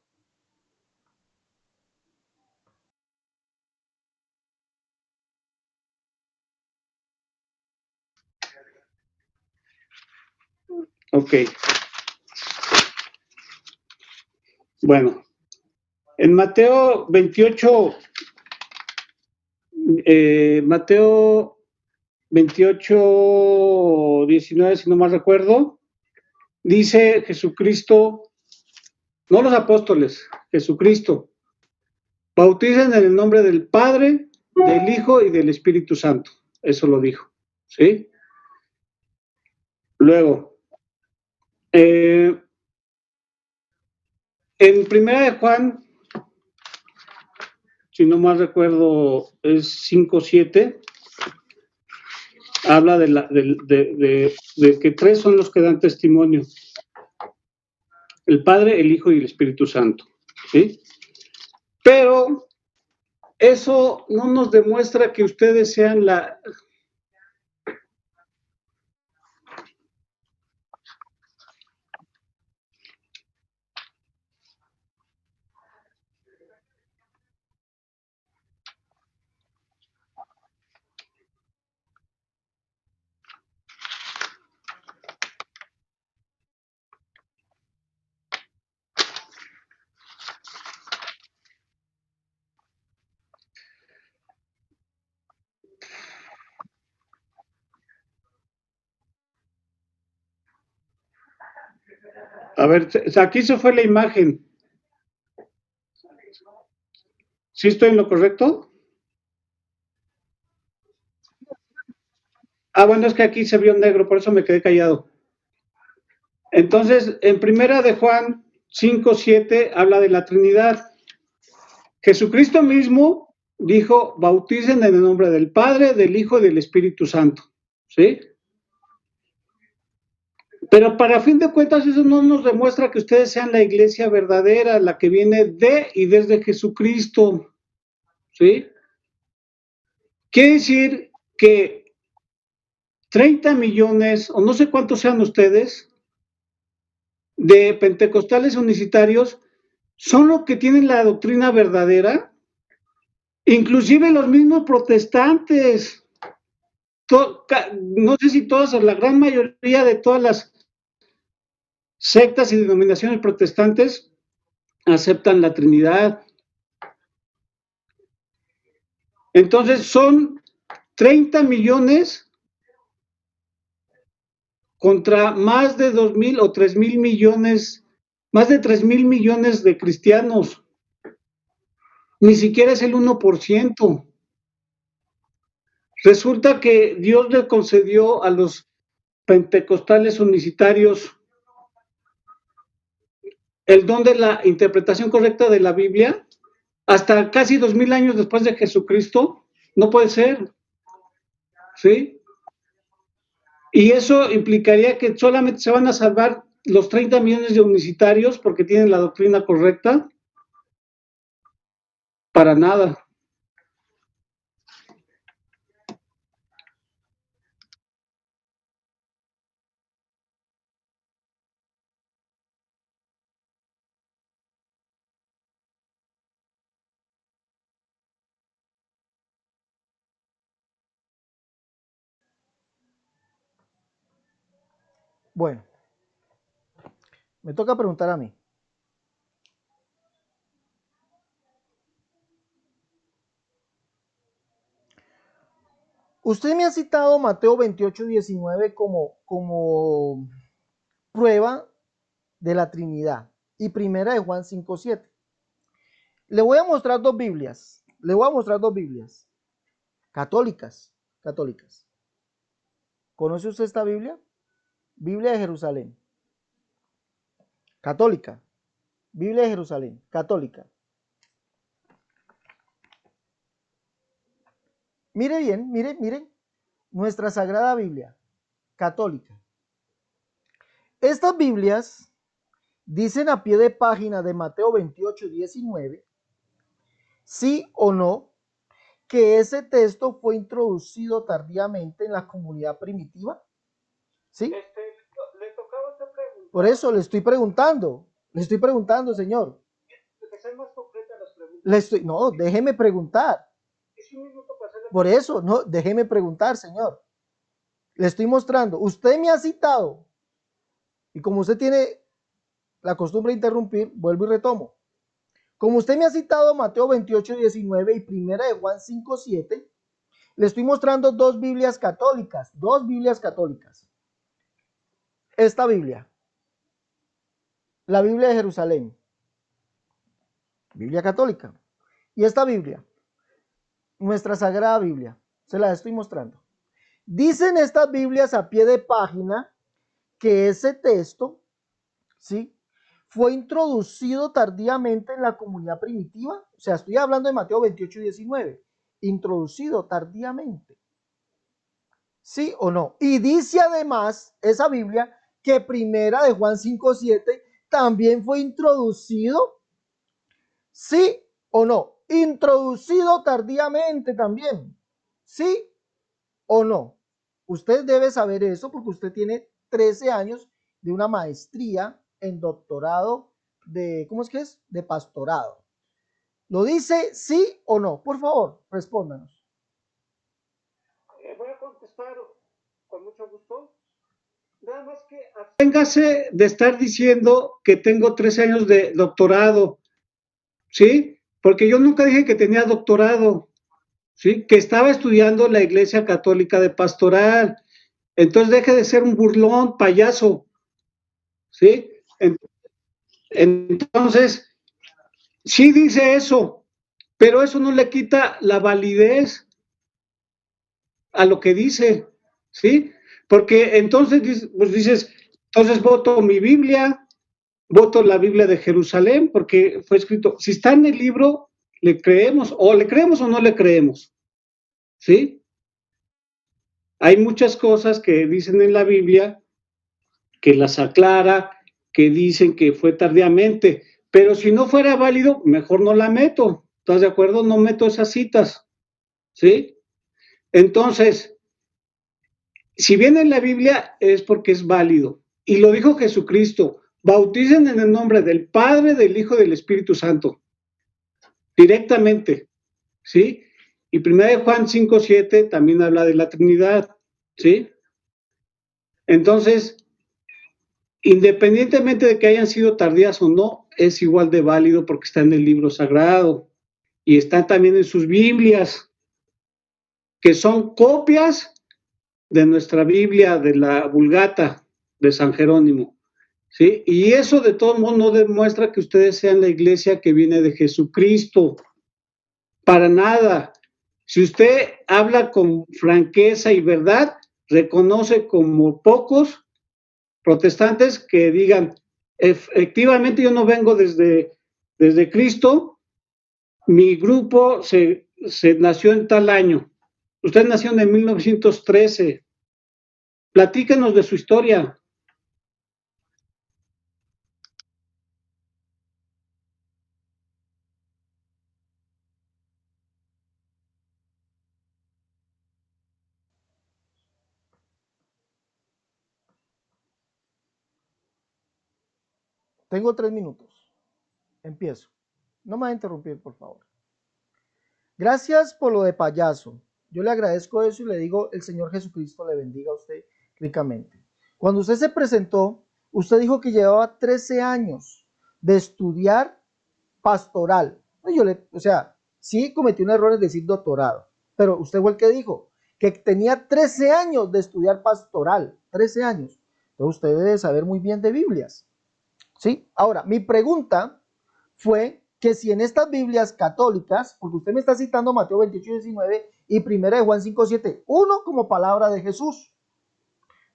Ok. Bueno, en Mateo 28, Mateo 28, 19, si no mal recuerdo, dice Jesucristo, no los apóstoles, Jesucristo, bauticen en el nombre del Padre, del Hijo y del Espíritu Santo. Eso lo dijo, ¿sí? Luego, en Primera de Juan, si no mal recuerdo, es 5:7, habla de que tres son los que dan testimonio: el Padre, el Hijo y el Espíritu Santo, ¿sí? Pero eso no nos demuestra que ustedes sean la... A ver, aquí se fue la imagen. ¿Sí estoy en lo correcto? Ah, bueno, es que aquí se vio negro, por eso me quedé callado. Entonces, en primera de Juan 5:7 habla de la Trinidad. Jesucristo mismo dijo, bauticen en el nombre del Padre, del Hijo y del Espíritu Santo. ¿Sí? Pero para fin de cuentas eso no nos demuestra que ustedes sean la iglesia verdadera, la que viene de y desde Jesucristo. ¿Sí? Quiere decir que 30 millones, o no sé cuántos sean ustedes, de pentecostales unicitarios, son los que tienen la doctrina verdadera, inclusive los mismos protestantes. No sé si todas o la gran mayoría de todas las sectas y denominaciones protestantes aceptan la Trinidad. Entonces son 30 millones contra más de 2,000 o 3,000 millones, más de 3,000 millones de cristianos. Ni siquiera es el 1%. Resulta que Dios le concedió a los pentecostales unicitarios el don de la interpretación correcta de la Biblia hasta casi 2,000 años después de Jesucristo. No puede ser, ¿sí? Y eso implicaría que solamente se van a salvar los 30 millones de unicitarios porque tienen la doctrina correcta. Para nada. Bueno, me toca preguntar a mí. Usted me ha citado Mateo 28:19 como prueba de la Trinidad y primera de Juan 5:7. Le voy a mostrar dos Biblias. Le voy a mostrar dos Biblias. Católicas. Católicas. ¿Conoce usted esta Biblia? Biblia de Jerusalén. Católica. Biblia de Jerusalén. Católica. Mire bien, mire. Nuestra Sagrada Biblia. Católica. Estas Biblias dicen a pie de página de Mateo 28:19, sí o no, que ese texto fue introducido tardíamente en la comunidad primitiva. ¿Sí? Le tocaba esta pregunta. Por eso le estoy preguntando, señor. Que sean más concretas las preguntas. No, déjeme preguntar. Es un minuto para hacer la Por eso, no, déjeme preguntar, señor. Le estoy mostrando. Usted me ha citado. Y como usted tiene la costumbre de interrumpir, vuelvo y retomo. Como usted me ha citado Mateo 28:19 y primera de Juan 5:7, le estoy mostrando dos Biblias católicas. Dos Biblias católicas. Esta Biblia. La Biblia de Jerusalén. Biblia católica. Y esta Biblia. Nuestra Sagrada Biblia. Se la estoy mostrando. Dicen estas Biblias a pie de página que ese texto, ¿sí?, fue introducido tardíamente en la comunidad primitiva. O sea, estoy hablando de Mateo 28:19. Introducido tardíamente. ¿Sí o no? Y dice además esa Biblia que primera de Juan 5:7 también fue introducido. ¿Sí o no? Introducido tardíamente también. ¿Sí o no? Usted debe saber eso porque usted tiene 13 años de una maestría en doctorado de, ¿cómo es que es? De pastorado. ¿Lo dice sí o no? Por favor, respóndanos. Voy a contestar con mucho gusto. Nada más que absténgase de estar diciendo que tengo 13 años de doctorado, ¿sí? Porque yo nunca dije que tenía doctorado, ¿sí? Que estaba estudiando la Iglesia Católica de Pastoral. Entonces deje de ser un burlón, payaso, ¿sí? Entonces, sí dice eso, pero eso no le quita la validez a lo que dice, ¿sí? Porque entonces, pues dices, entonces voto mi Biblia, voto la Biblia de Jerusalén, porque fue escrito, si está en el libro, le creemos o no le creemos, ¿sí? Hay muchas cosas que dicen en la Biblia que las aclara, que dicen que fue tardíamente, pero si no fuera válido, mejor no la meto, ¿estás de acuerdo? No meto esas citas, ¿sí? Entonces, si viene en la Biblia es porque es válido. Y lo dijo Jesucristo, bauticen en el nombre del Padre, del Hijo y del Espíritu Santo, directamente, ¿sí? Y 1 Juan 5:7 también habla de la Trinidad, ¿sí? Entonces, independientemente de que hayan sido tardías o no, es igual de válido porque está en el libro sagrado y está también en sus Biblias, que son copias de nuestra Biblia, de la Vulgata de San Jerónimo, ¿sí? Y eso de todo modo no demuestra que ustedes sean la iglesia que viene de Jesucristo, para nada. Si usted habla con franqueza y verdad, reconoce como pocos protestantes que digan, efectivamente yo no vengo desde Cristo, mi grupo se nació en tal año, usted nació en 1913, platíquenos de su historia. Tengo 3 minutos. Empiezo. No me va a interrumpir, por favor. Gracias por lo de payaso. Yo le agradezco eso y le digo, el Señor Jesucristo le bendiga a usted ricamente. Cuando usted se presentó, usted dijo que llevaba 13 años de estudiar pastoral. O sea, sí cometí un error en decir doctorado, pero usted fue el que dijo que tenía 13 años de estudiar pastoral. 13 años. Entonces usted debe saber muy bien de Biblias. ¿Sí? Ahora, mi pregunta fue que si en estas Biblias católicas, porque usted me está citando Mateo 28:19 y 1 Juan 5:7, uno como palabra de Jesús,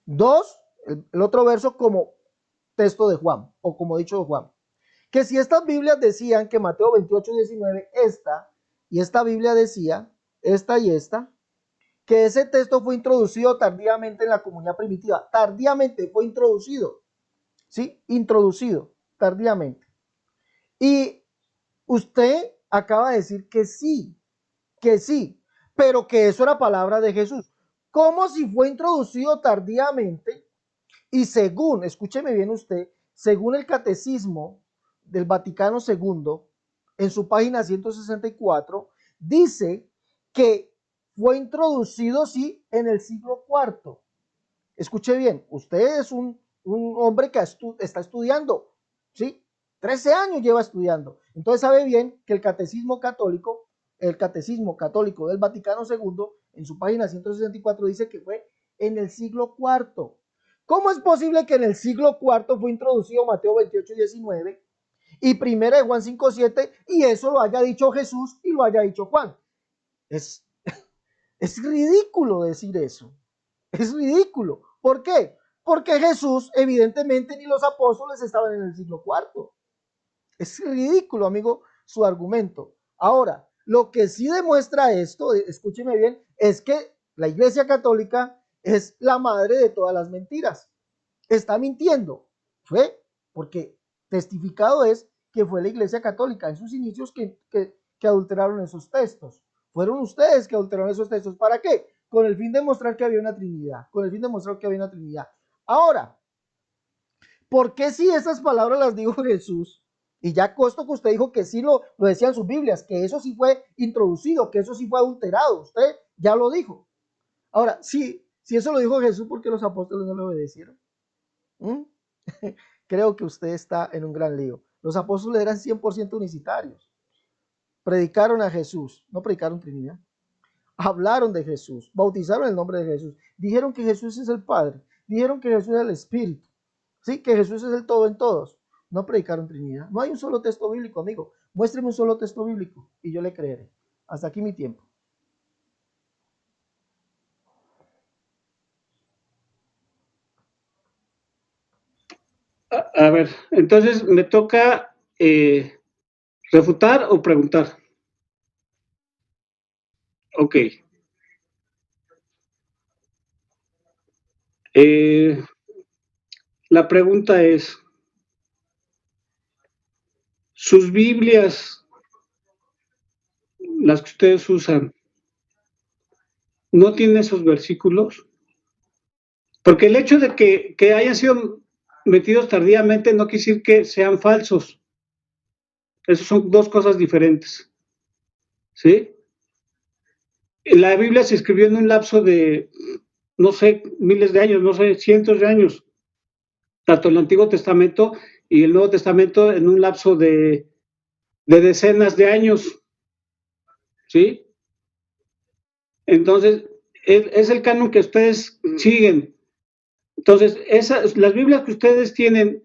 dos, el otro verso como texto de Juan, o como dicho de Juan, que si estas Biblias decían que Mateo 28:19, esta Biblia decía, esta y esta, que ese texto fue introducido tardíamente en la comunidad primitiva, tardíamente fue introducido, ¿sí? Introducido tardíamente. Y usted acaba de decir que sí, pero que eso era palabra de Jesús. Como si fue introducido tardíamente y según, escúcheme bien usted, según el Catecismo del Vaticano II, en su página 164, dice que fue introducido, sí, en el siglo IV. Escuche bien, usted es un hombre que está estudiando, ¿sí? 13 años lleva estudiando. Entonces sabe bien que el catecismo católico del Vaticano II, en su página 164, dice que fue en el siglo IV. ¿Cómo es posible que en el siglo IV fue introducido Mateo 28:19 y 1 Juan 5:7 y eso lo haya dicho Jesús y lo haya dicho Juan? Es, es ridículo decir eso. Es ridículo. ¿Por qué? Porque Jesús, evidentemente, ni los apóstoles estaban en el siglo IV. Es ridículo, amigo, su argumento. Ahora, lo que sí demuestra esto, escúcheme bien, es que la Iglesia Católica es la madre de todas las mentiras. Está mintiendo. Fue porque testificado es que fue la Iglesia Católica en sus inicios que adulteraron esos textos. Fueron ustedes que adulteraron esos textos. ¿Para qué? Con el fin de mostrar que había una Trinidad. Con el fin de mostrar que había una Trinidad. Ahora, ¿por qué si esas palabras las dijo Jesús? Y ya costo que usted dijo que sí lo decían sus Biblias, que eso sí fue introducido, que eso sí fue adulterado. Usted ya lo dijo. Ahora, si eso lo dijo Jesús, ¿por qué los apóstoles no le obedecieron? ¿Mm? Creo que usted está en un gran lío. Los apóstoles eran 100% unicitarios. Predicaron a Jesús, no predicaron Trinidad. Hablaron de Jesús, bautizaron el nombre de Jesús, dijeron que Jesús es el Padre, dijeron que Jesús es el Espíritu, ¿sí? Que Jesús es el todo en todos. No predicaron Trinidad. No hay un solo texto bíblico, amigo. Muéstreme un solo texto bíblico y yo le creeré. Hasta aquí mi tiempo. A ver, entonces me toca refutar o preguntar. Ok. La pregunta es, ¿sus Biblias, las que ustedes usan, no tienen esos versículos? Porque el hecho de que hayan sido metidos tardíamente no quiere decir que sean falsos. Esas son dos cosas diferentes. ¿Sí? La Biblia se escribió en un lapso de, no sé, miles de años, no sé, cientos de años. Tanto el Antiguo Testamento y el Nuevo Testamento en un lapso de decenas de años. ¿Sí? Entonces, es el canon que ustedes siguen. Entonces, las Biblias que ustedes tienen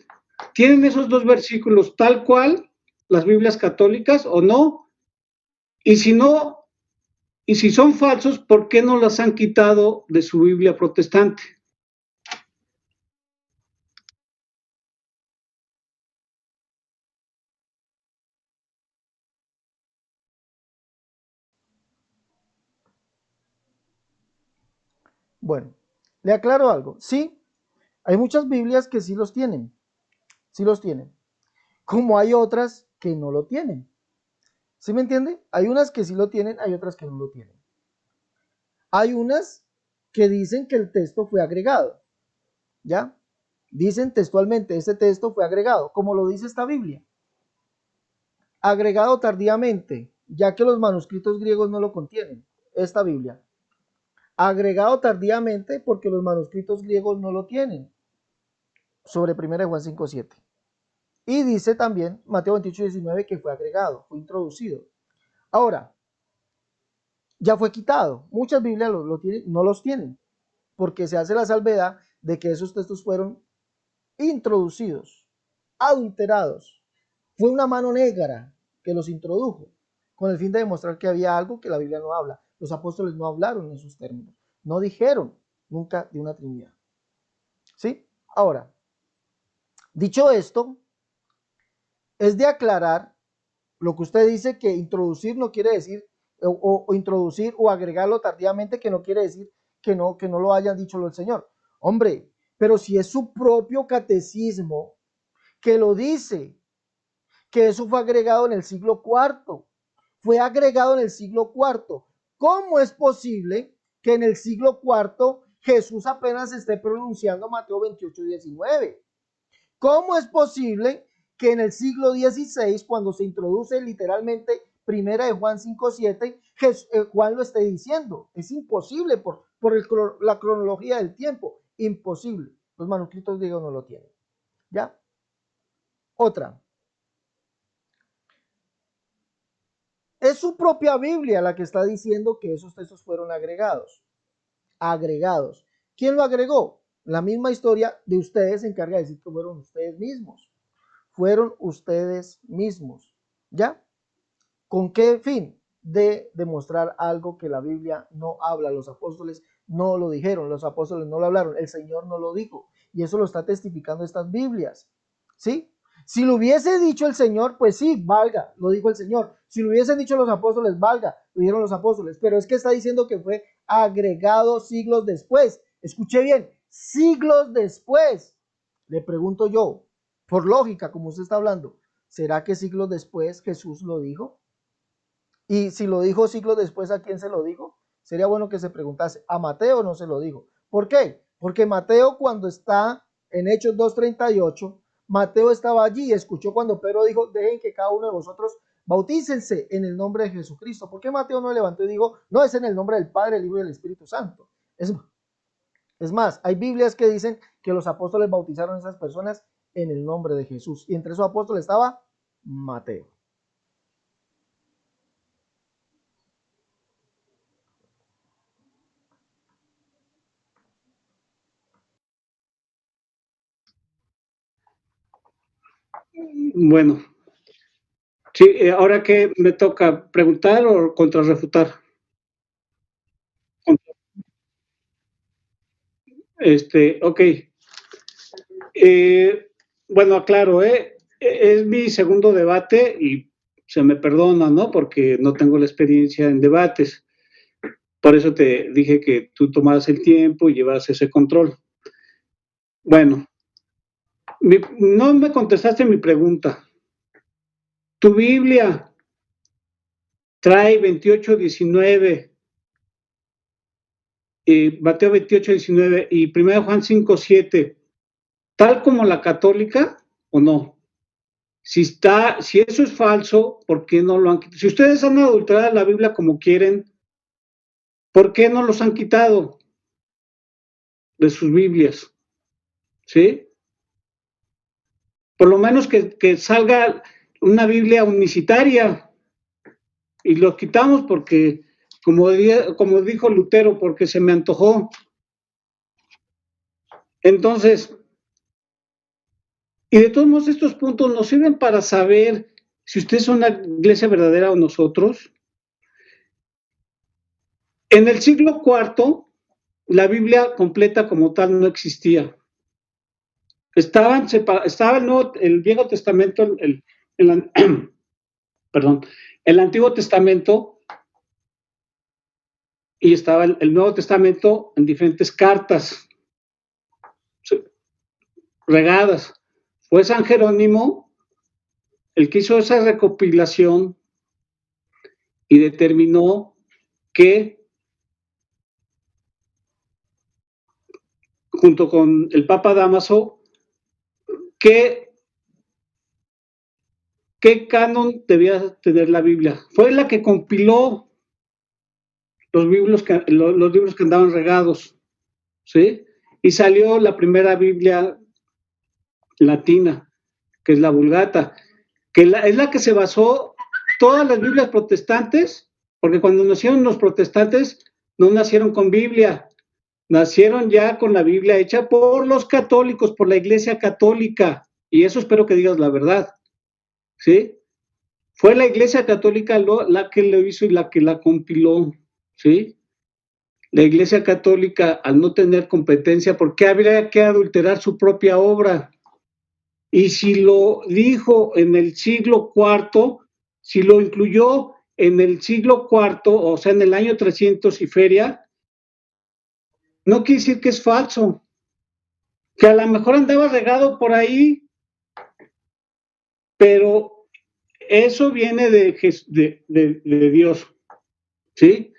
esos dos versículos tal cual, las Biblias católicas o no, y si no, y si son falsos, ¿por qué no las han quitado de su Biblia protestante? Bueno, le aclaro algo. Sí, hay muchas Biblias que sí los tienen. Sí los tienen. Como hay otras que no lo tienen. ¿Sí me entiende? Hay unas que sí lo tienen, hay otras que no lo tienen. Hay unas que dicen que el texto fue agregado. ¿Ya? Dicen textualmente, este texto fue agregado, como lo dice esta Biblia. Agregado tardíamente, ya que los manuscritos griegos no lo contienen. Esta Biblia. Agregado tardíamente porque los manuscritos griegos no lo tienen. Sobre 1 Juan 5:7. Y dice también Mateo 28:19 que fue agregado, fue introducido. Ahora, ya fue quitado. Muchas Biblias lo tienen, no los tienen, porque se hace la salvedad de que esos textos fueron introducidos, adulterados. Fue una mano negra que los introdujo, con el fin de demostrar que había algo que la Biblia no habla. Los apóstoles no hablaron en esos términos, no dijeron nunca de una Trinidad. ¿Sí? Ahora, dicho esto, es de aclarar lo que usted dice que introducir no quiere decir, o introducir o agregarlo tardíamente, que no quiere decir que no lo hayan dicho el Señor. Hombre, pero si es su propio catecismo que lo dice, que eso fue agregado en el siglo IV, fue agregado en el siglo IV. ¿Cómo es posible que en el siglo IV Jesús apenas esté pronunciando Mateo 28:19? ¿Cómo es posible que en el siglo XVI, cuando se introduce literalmente Primera de Juan 5:7, Juan lo esté diciendo? Es imposible la cronología del tiempo. Imposible. Los manuscritos griegos no lo tienen. ¿Ya? Otra. Es su propia Biblia la que está diciendo que esos textos fueron agregados. Agregados. ¿Quién lo agregó? La misma historia de ustedes se encarga de decir que fueron ustedes mismos. Fueron ustedes mismos. ¿Ya? ¿Con qué fin? De demostrar algo que la Biblia no habla. Los apóstoles no lo dijeron, los apóstoles no lo hablaron, el Señor no lo dijo. Y eso lo está testificando estas Biblias. ¿Sí? Si lo hubiese dicho el Señor, pues sí, valga, lo dijo el Señor. Si lo hubiesen dicho los apóstoles, valga, lo dijeron los apóstoles. Pero es que está diciendo que fue agregado siglos después. Escuche bien, siglos después. Le pregunto yo, por lógica, como usted está hablando, ¿será que siglos después Jesús lo dijo? Y si lo dijo siglos después, ¿a quién se lo dijo? Sería bueno que se preguntase. A Mateo no se lo dijo. ¿Por qué? Porque Mateo, cuando está en Hechos 2:38, Mateo estaba allí y escuchó cuando Pedro dijo: dejen que cada uno de vosotros bautícense en el nombre de Jesucristo. ¿Por qué Mateo no levantó y dijo: no, es en el nombre del Padre, el Hijo y del Espíritu Santo? Es más, hay Biblias que dicen que los apóstoles bautizaron a esas personas en el nombre de Jesús. Y entre esos apóstoles estaba Mateo. Bueno, sí, ahora que me toca preguntar o contrarrefutar. Ok. Bueno, aclaro, es mi segundo debate y se me perdona, ¿no? Porque no tengo la experiencia en debates. Por eso te dije que tú tomaras el tiempo y llevas ese control. Bueno, no me contestaste mi pregunta. Tu Biblia trae 28:19, Mateo 28:19 y 1 Juan 5:7, tal como la católica o no. Si eso es falso, ¿por qué no lo han quitado? Si ustedes han adulterado la Biblia como quieren, ¿por qué no los han quitado de sus Biblias? ¿Sí? Por lo menos que salga una Biblia unicitaria y lo quitamos porque, como dijo Lutero, porque se me antojó. Entonces, y de todos modos estos puntos nos sirven para saber si ustedes son una iglesia verdadera o nosotros. En el siglo IV, la Biblia completa como tal no existía. Estaba el Viejo Testamento, perdón, el Antiguo Testamento y estaba el Nuevo Testamento en diferentes cartas regadas. Fue San Jerónimo el que hizo esa recopilación y determinó que, junto con el Papa Dámaso, qué canon debía tener la Biblia. Fue la que compiló los libros que andaban regados, ¿sí? Y salió la primera Biblia latina, que es la Vulgata, que es la que se basó todas las Biblias protestantes, porque cuando nacieron los protestantes no nacieron con Biblia, nacieron ya con la Biblia hecha por los católicos, por la Iglesia Católica, y eso espero que digas la verdad, ¿sí? Fue la Iglesia Católica la que lo hizo y la que la compiló, ¿sí? La Iglesia Católica, al no tener competencia, ¿por qué habría que adulterar su propia obra? Y si lo dijo en el siglo IV, si lo incluyó en el siglo IV, o sea, en el año 300 y feria, no quiere decir que es falso, que a lo mejor andaba regado por ahí, pero eso viene de Dios, ¿sí?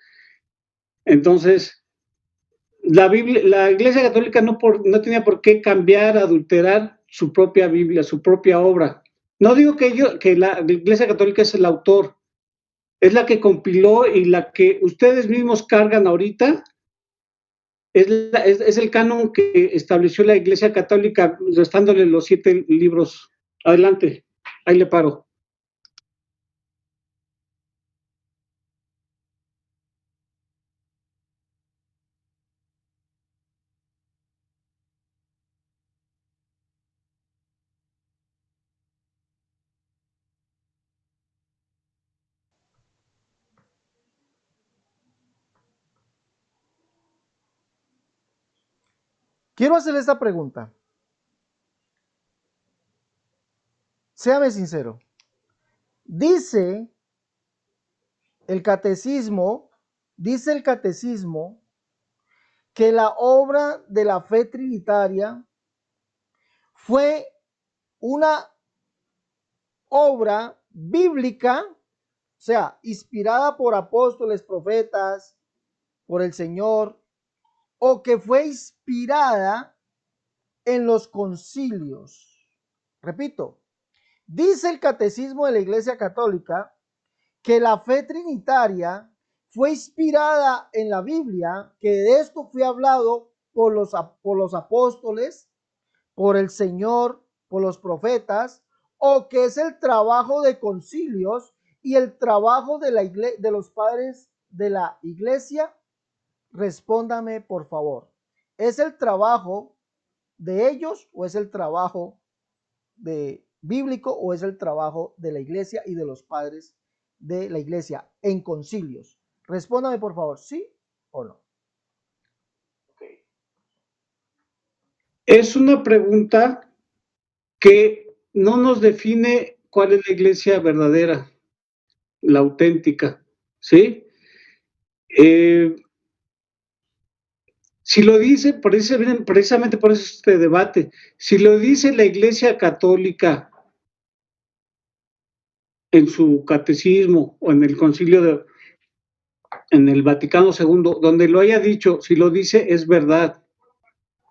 Entonces, la Iglesia Católica no tenía por qué cambiar, adulterar su propia Biblia, su propia obra. No digo que la Iglesia Católica es el autor, es la que compiló y la que ustedes mismos cargan ahorita, es el canon que estableció la Iglesia Católica, restándole los 7 libros. Adelante, ahí le paro. Quiero hacerle esta pregunta. Séame sincero. Dice el catecismo, dice el catecismo que la obra de la fe trinitaria fue una obra bíblica, o sea, inspirada por apóstoles, profetas, por el Señor, o que fue inspirada en los concilios. Repito, dice el catecismo de la Iglesia Católica que la fe trinitaria fue inspirada en la Biblia, que de esto fue hablado por los apóstoles, por el Señor, por los profetas, o que es el trabajo de concilios y el trabajo de los padres de la iglesia. Respóndame, por favor. ¿Es el trabajo de ellos o es el trabajo de bíblico o es el trabajo de la iglesia y de los padres de la iglesia en concilios? Respóndame por favor, ¿sí o no? Es una pregunta que no nos define cuál es la iglesia verdadera, la auténtica, ¿sí? Si lo dice, precisamente por eso este debate, si lo dice la Iglesia Católica en su catecismo o en el concilio en el Vaticano II, donde lo haya dicho, si lo dice es verdad,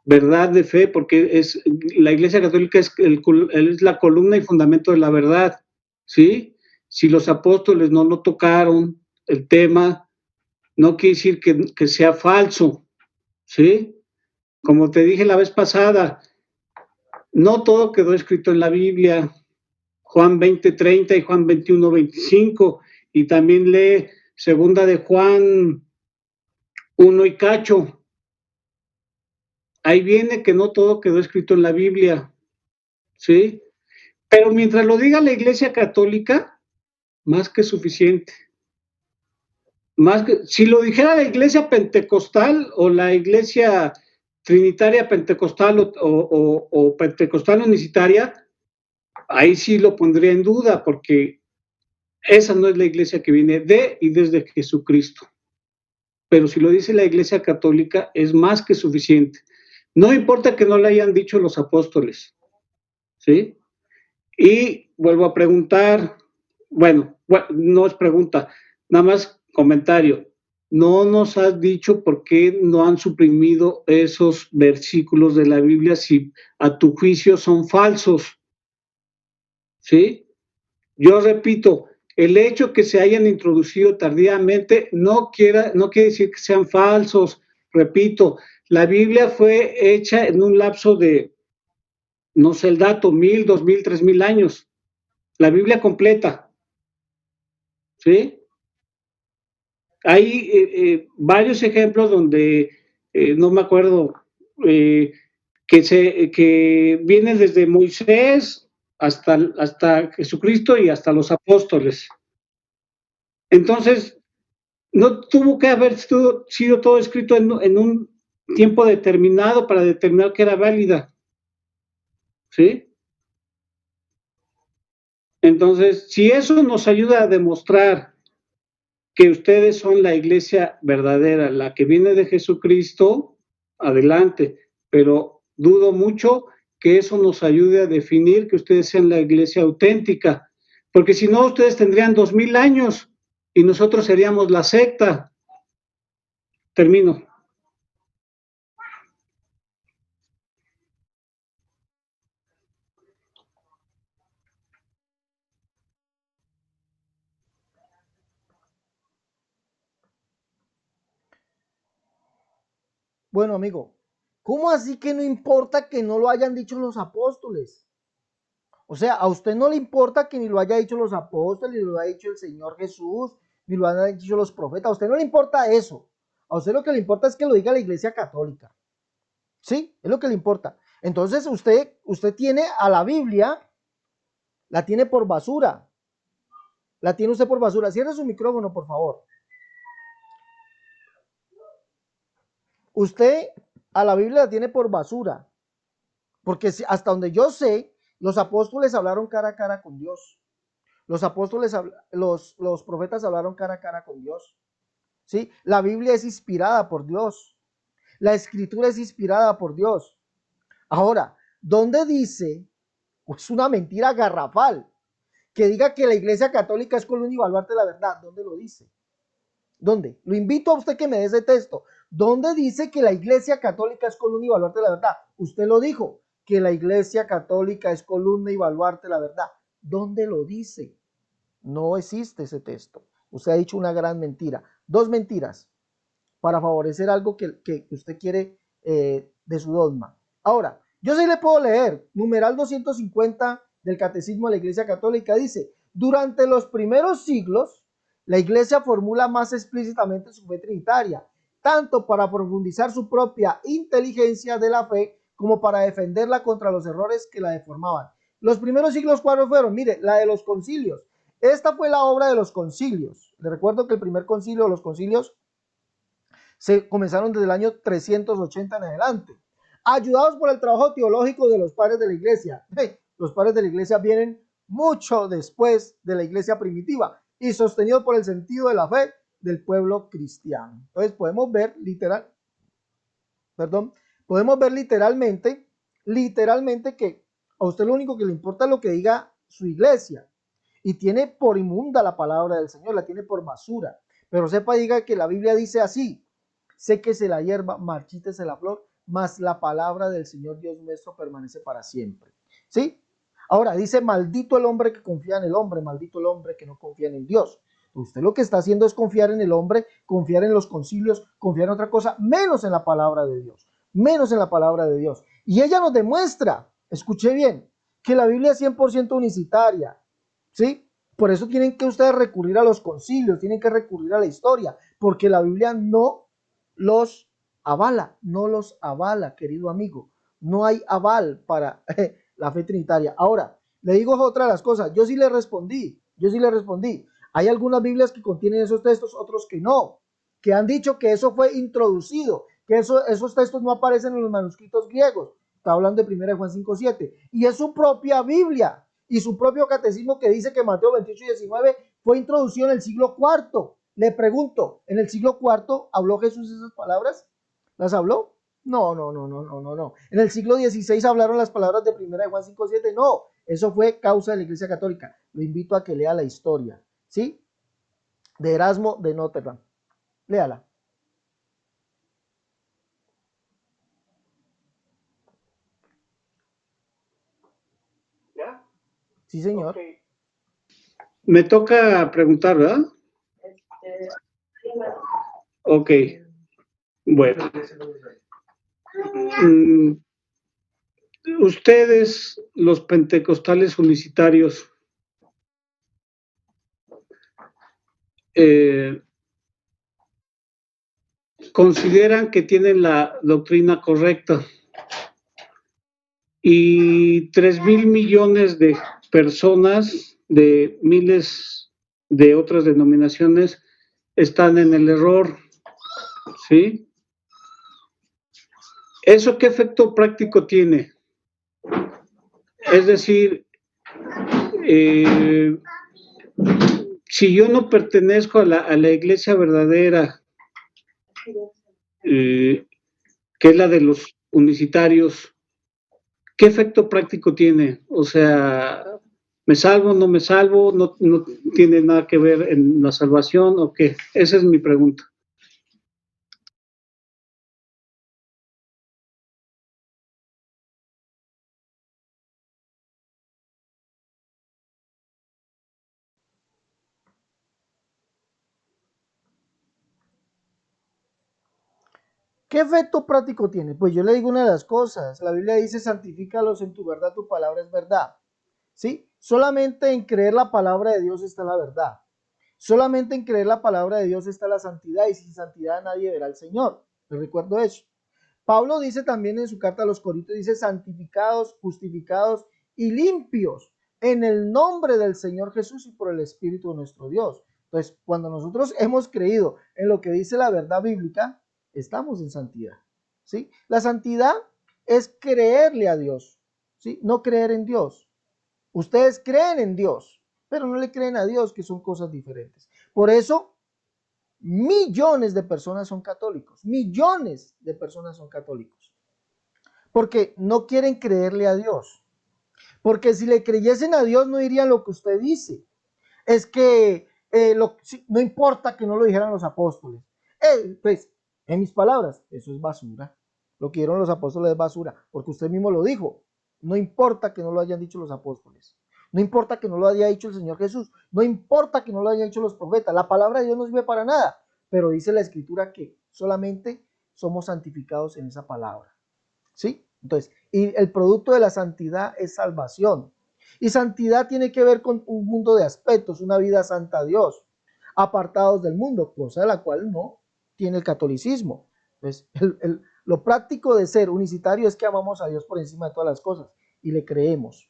verdad de fe, porque es la Iglesia Católica es la columna y fundamento de la verdad, ¿sí? Si los apóstoles no lo tocaron, el tema, no quiere decir que sea falso, ¿sí? Como te dije la vez pasada, no todo quedó escrito en la Biblia. Juan 20:30 y Juan 21:25, y también lee segunda de Juan 1 y cacho. Ahí viene que no todo quedó escrito en la Biblia, ¿sí? Pero mientras lo diga la Iglesia Católica, más que suficiente. Si lo dijera la Iglesia Pentecostal o la Iglesia Trinitaria Pentecostal o Pentecostal Unicitaria, ahí sí lo pondría en duda, porque esa no es la iglesia que viene de y desde Jesucristo. Pero si lo dice la Iglesia Católica, es más que suficiente. No importa que no le hayan dicho los apóstoles, ¿sí? Y vuelvo a preguntar, bueno, no es pregunta, nada más comentario. No nos has dicho por qué no han suprimido esos versículos de la Biblia si a tu juicio son falsos, ¿sí? Yo repito, el hecho que se hayan introducido tardíamente no quiere decir que sean falsos. Repito, la Biblia fue hecha en un lapso de, no sé el dato, 1000, 2000, 3000 años. La Biblia completa, ¿sí? Hay varios ejemplos donde, no me acuerdo, que viene desde Moisés hasta Jesucristo y hasta los apóstoles. Entonces, no tuvo que haber sido todo escrito en un tiempo determinado para determinar que era válida, ¿sí? Entonces, si eso nos ayuda a demostrar que ustedes son la iglesia verdadera, la que viene de Jesucristo, adelante, pero dudo mucho que eso nos ayude a definir que ustedes sean la iglesia auténtica, porque si no, ustedes tendrían 2000 años y nosotros seríamos la secta. Termino. Bueno, amigo, ¿cómo así que no importa que no lo hayan dicho los apóstoles? O sea, a usted no le importa que ni lo haya dicho los apóstoles, ni lo haya dicho el Señor Jesús, ni lo hayan dicho los profetas. A usted no le importa eso. A usted lo que le importa es que lo diga la Iglesia Católica. ¿Sí? Es lo que le importa. Entonces usted tiene a la Biblia, la tiene por basura. La tiene usted por basura. Cierre su micrófono, por favor. Usted a la Biblia la tiene por basura. Porque hasta donde yo sé, los apóstoles hablaron cara a cara con Dios. Los apóstoles, los profetas hablaron cara a cara con Dios. ¿Sí? La Biblia es inspirada por Dios. La escritura es inspirada por Dios. Ahora, ¿dónde dice? Es una mentira garrafal. Que diga que la Iglesia Católica es columna y baluarte de la verdad. ¿Dónde lo dice? ¿Dónde? Lo invito a usted que me dé ese texto. ¿Dónde dice que la Iglesia Católica es columna y baluarte de la verdad? Usted lo dijo, que la Iglesia Católica es columna y baluarte de la verdad. ¿Dónde lo dice? No existe ese texto. Usted ha dicho una gran mentira. Dos mentiras para favorecer algo que usted quiere de su dogma. Ahora, yo sí le puedo leer. Numeral 250 del Catecismo de la Iglesia Católica dice, durante los primeros siglos, la Iglesia formula más explícitamente su fe trinitaria, tanto para profundizar su propia inteligencia de la fe como para defenderla contra los errores que la deformaban. Los primeros siglos, ¿cuáles fueron? Mire, la de los concilios. Esta fue la obra de los concilios. Le recuerdo que el primer concilio, los concilios, se comenzaron desde el año 380 en adelante, ayudados por el trabajo teológico de los padres de la iglesia. Los padres de la iglesia vienen mucho después de la iglesia primitiva y sostenidos por el sentido de la fe del pueblo cristiano. Entonces podemos ver literalmente que a usted lo único que le importa es lo que diga su iglesia y tiene por inmunda la palabra del Señor, la tiene por basura. Pero sepa, diga que la Biblia dice así: séquese la hierba, marchítese la flor, mas la palabra del Señor Dios nuestro permanece para siempre. ¿Sí? Ahora dice: maldito el hombre que confía en el hombre, maldito el hombre que no confía en Dios. Usted lo que está haciendo es confiar en el hombre, confiar en los concilios, confiar en otra cosa, menos en la palabra de Dios, menos en la palabra de Dios. Y ella nos demuestra, escuche bien, que la Biblia es 100% unicitaria, ¿sí? Por eso tienen que ustedes recurrir a los concilios, tienen que recurrir a la historia, porque la Biblia no los avala, querido amigo. No hay aval para la fe trinitaria. Ahora, le digo otra de las cosas. Yo sí le respondí. Hay algunas Biblias que contienen esos textos, otros que no, que han dicho que eso fue introducido, que esos textos no aparecen en los manuscritos griegos. Está hablando de 1 Juan 5:7. Y es su propia Biblia y su propio catecismo que dice que Mateo 28:19 fue introducido en el siglo IV. Le pregunto, ¿en el siglo IV habló Jesús esas palabras? ¿Las habló? No. En el siglo XVI hablaron las palabras de 1 Juan 5:7. No, eso fue causa de la Iglesia Católica. Lo invito a que lea la historia, ¿sí? De Erasmo de Notre Dame. Léala. ¿Ya? Sí, señor. Okay. Me toca preguntar, ¿verdad? Ok. Bueno. Ustedes, los pentecostales unicitarios, consideran que tienen la doctrina correcta y 3,000 millones de personas de miles de otras denominaciones están en el error, ¿sí? ¿Eso qué efecto práctico tiene? Es decir, si yo no pertenezco a la iglesia verdadera, que es la de los unicitarios, ¿qué efecto práctico tiene? O sea, ¿me salvo, no me salvo? ¿No tiene nada que ver en la salvación o qué? Esa es mi pregunta. ¿Qué efecto práctico tiene? Pues yo le digo una de las cosas. La Biblia dice: santifícalos en tu verdad, tu palabra es verdad. ¿Sí? Solamente en creer la palabra de Dios está la verdad. Solamente en creer la palabra de Dios está la santidad, y sin santidad nadie verá al Señor. Les recuerdo eso. Pablo dice también en su carta a los Corintios, dice: santificados, justificados y limpios en el nombre del Señor Jesús y por el Espíritu de nuestro Dios. Entonces, cuando nosotros hemos creído en lo que dice la verdad bíblica, estamos en santidad, ¿sí? La santidad es creerle a Dios, ¿sí? No creer en Dios. Ustedes creen en Dios, pero no le creen a Dios, que son cosas diferentes. Por eso, millones de personas son católicos, millones de personas son católicos, porque no quieren creerle a Dios. Porque si le creyesen a Dios no dirían lo que usted dice. Es que no importa que no lo dijeran los apóstoles. Pues, en mis palabras, eso es basura. Lo que dieron los apóstoles es basura, porque usted mismo lo dijo. No importa que no lo hayan dicho los apóstoles. No importa que no lo haya dicho el Señor Jesús. No importa que no lo hayan dicho los profetas. La palabra de Dios no sirve para nada. Pero dice la Escritura que solamente somos santificados en esa palabra. ¿Sí? Entonces, y el producto de la santidad es salvación. Y santidad tiene que ver con un mundo de aspectos, una vida santa a Dios, apartados del mundo, cosa de la cual no tiene el catolicismo. Entonces, lo práctico de ser unicitario es que amamos a Dios por encima de todas las cosas y le creemos.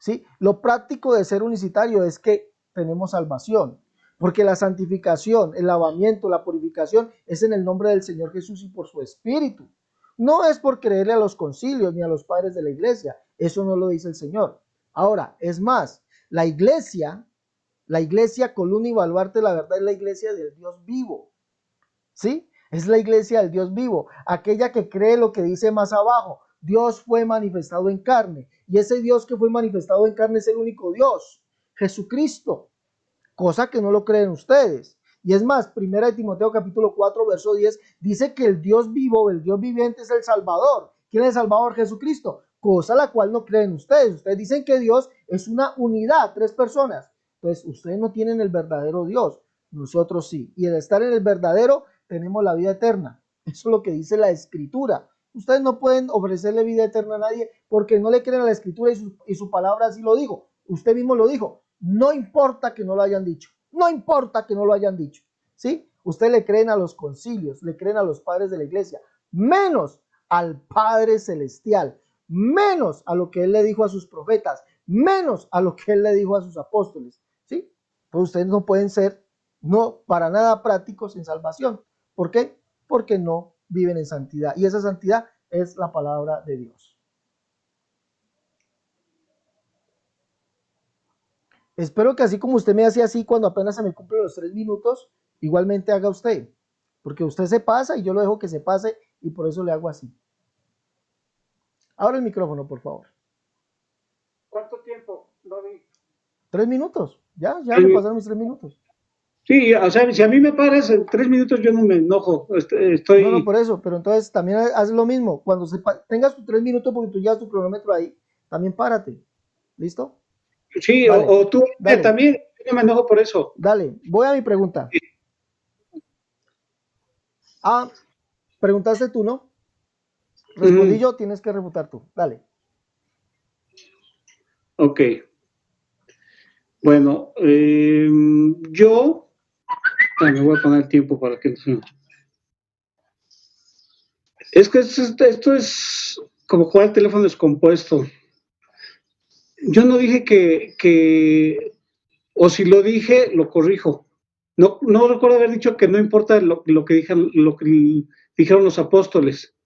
¿sí? Lo práctico de ser unicitario es que tenemos salvación, porque la santificación, el lavamiento, la purificación es en el nombre del Señor Jesús y por su Espíritu. No es por creerle a los concilios ni a los padres de la iglesia, eso no lo dice el Señor. Ahora, es más, la iglesia columna y baluarte, la verdad, es la iglesia del Dios vivo, ¿sí? Es la iglesia del Dios vivo, aquella que cree lo que dice más abajo. Dios fue manifestado en carne, y ese Dios que fue manifestado en carne es el único Dios, Jesucristo, cosa que no lo creen ustedes. Y es más, primera de Timoteo capítulo 4, verso 10, dice que el Dios vivo, el Dios viviente es el Salvador. ¿Quién es el Salvador? Jesucristo, cosa la cual no creen ustedes. Ustedes dicen que Dios es una unidad, tres personas. Entonces, ustedes no tienen el verdadero Dios, nosotros sí. Y el estar en el verdadero, tenemos la vida eterna. Eso es lo que dice la Escritura. Ustedes no pueden ofrecerle vida eterna a nadie porque no le creen a la Escritura y su palabra así lo dijo. Usted mismo lo dijo. No importa que no lo hayan dicho. No importa que no lo hayan dicho. ¿Sí? Usted le creen a los concilios, le creen a los padres de la iglesia, menos al Padre Celestial, menos a lo que Él le dijo a sus profetas, menos a lo que Él le dijo a sus apóstoles. ¿Sí? Pues ustedes no pueden ser, no, para nada prácticos en salvación. ¿Por qué? Porque no viven en santidad. Y esa santidad es la palabra de Dios. Espero que así como usted me hace así cuando apenas se me cumplen los 3 minutos, igualmente haga usted. Porque usted se pasa y yo lo dejo que se pase y por eso le hago así. Ahora el micrófono, por favor. ¿Cuánto tiempo, David? 3 minutos. Ya me pasaron mis 3 minutos. Sí, o sea, si a mí me paras en 3 minutos, yo no me enojo. Estoy... No, por eso, pero entonces también haz lo mismo. Cuando tengas tus 3 minutos, porque tú llevas tu cronómetro ahí, también párate. ¿Listo? Sí, Vale, o tú dale, también, yo no me enojo por eso. dale. Voy a mi pregunta. Ah, preguntaste tú, ¿no? Respondí yo, tienes que refutar tú. Dale. Ok. Bueno, yo... me voy a poner el tiempo para que no se... Es que esto es como jugar al teléfono descompuesto. Yo no dije o si lo dije, lo corrijo. No recuerdo haber dicho que no importa lo que dijeron los apóstoles.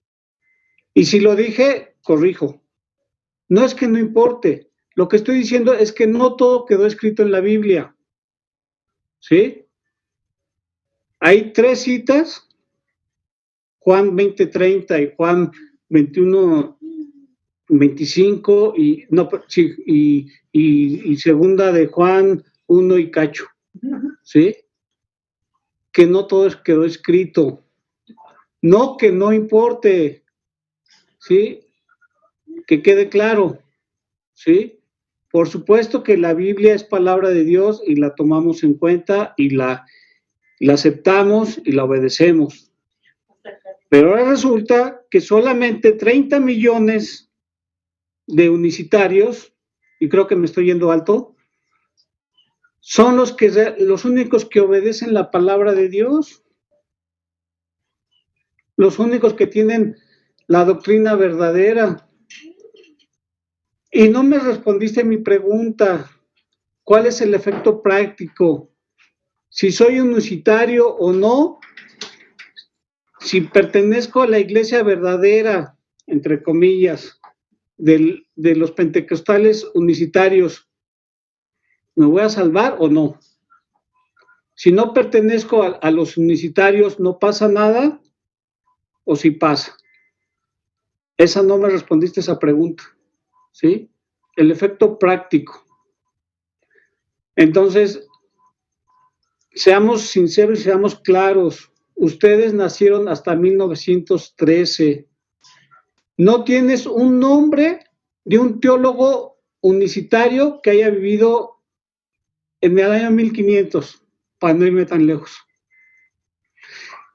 Y si lo dije, corrijo. No es que no importe. Lo que estoy diciendo es que no todo quedó escrito en la Biblia. ¿Sí? Hay 3 citas, Juan 20:30 y Juan 21:25 y segunda de Juan 1 y cacho. ¿Sí? Que no todo quedó escrito. No que no importe. ¿Sí? Que quede claro. ¿Sí? Por supuesto que la Biblia es palabra de Dios y la tomamos en cuenta y la aceptamos y la obedecemos. Pero ahora resulta que solamente 30 millones de unicitarios, y creo que me estoy yendo alto, son los únicos que obedecen la palabra de Dios, los únicos que tienen la doctrina verdadera. Y no me respondiste a mi pregunta, ¿cuál es el efecto práctico? Si soy unicitario o no, si pertenezco a la iglesia verdadera, entre comillas, de los pentecostales unicitarios, ¿me voy a salvar o no? Si no pertenezco a los unicitarios, ¿no pasa nada? ¿O si pasa? Esa no me respondiste esa pregunta, ¿sí? El efecto práctico. Entonces, seamos sinceros y seamos claros. Ustedes nacieron hasta 1913. No tienes un nombre de un teólogo unicitario que haya vivido en el año 1500, para no irme tan lejos.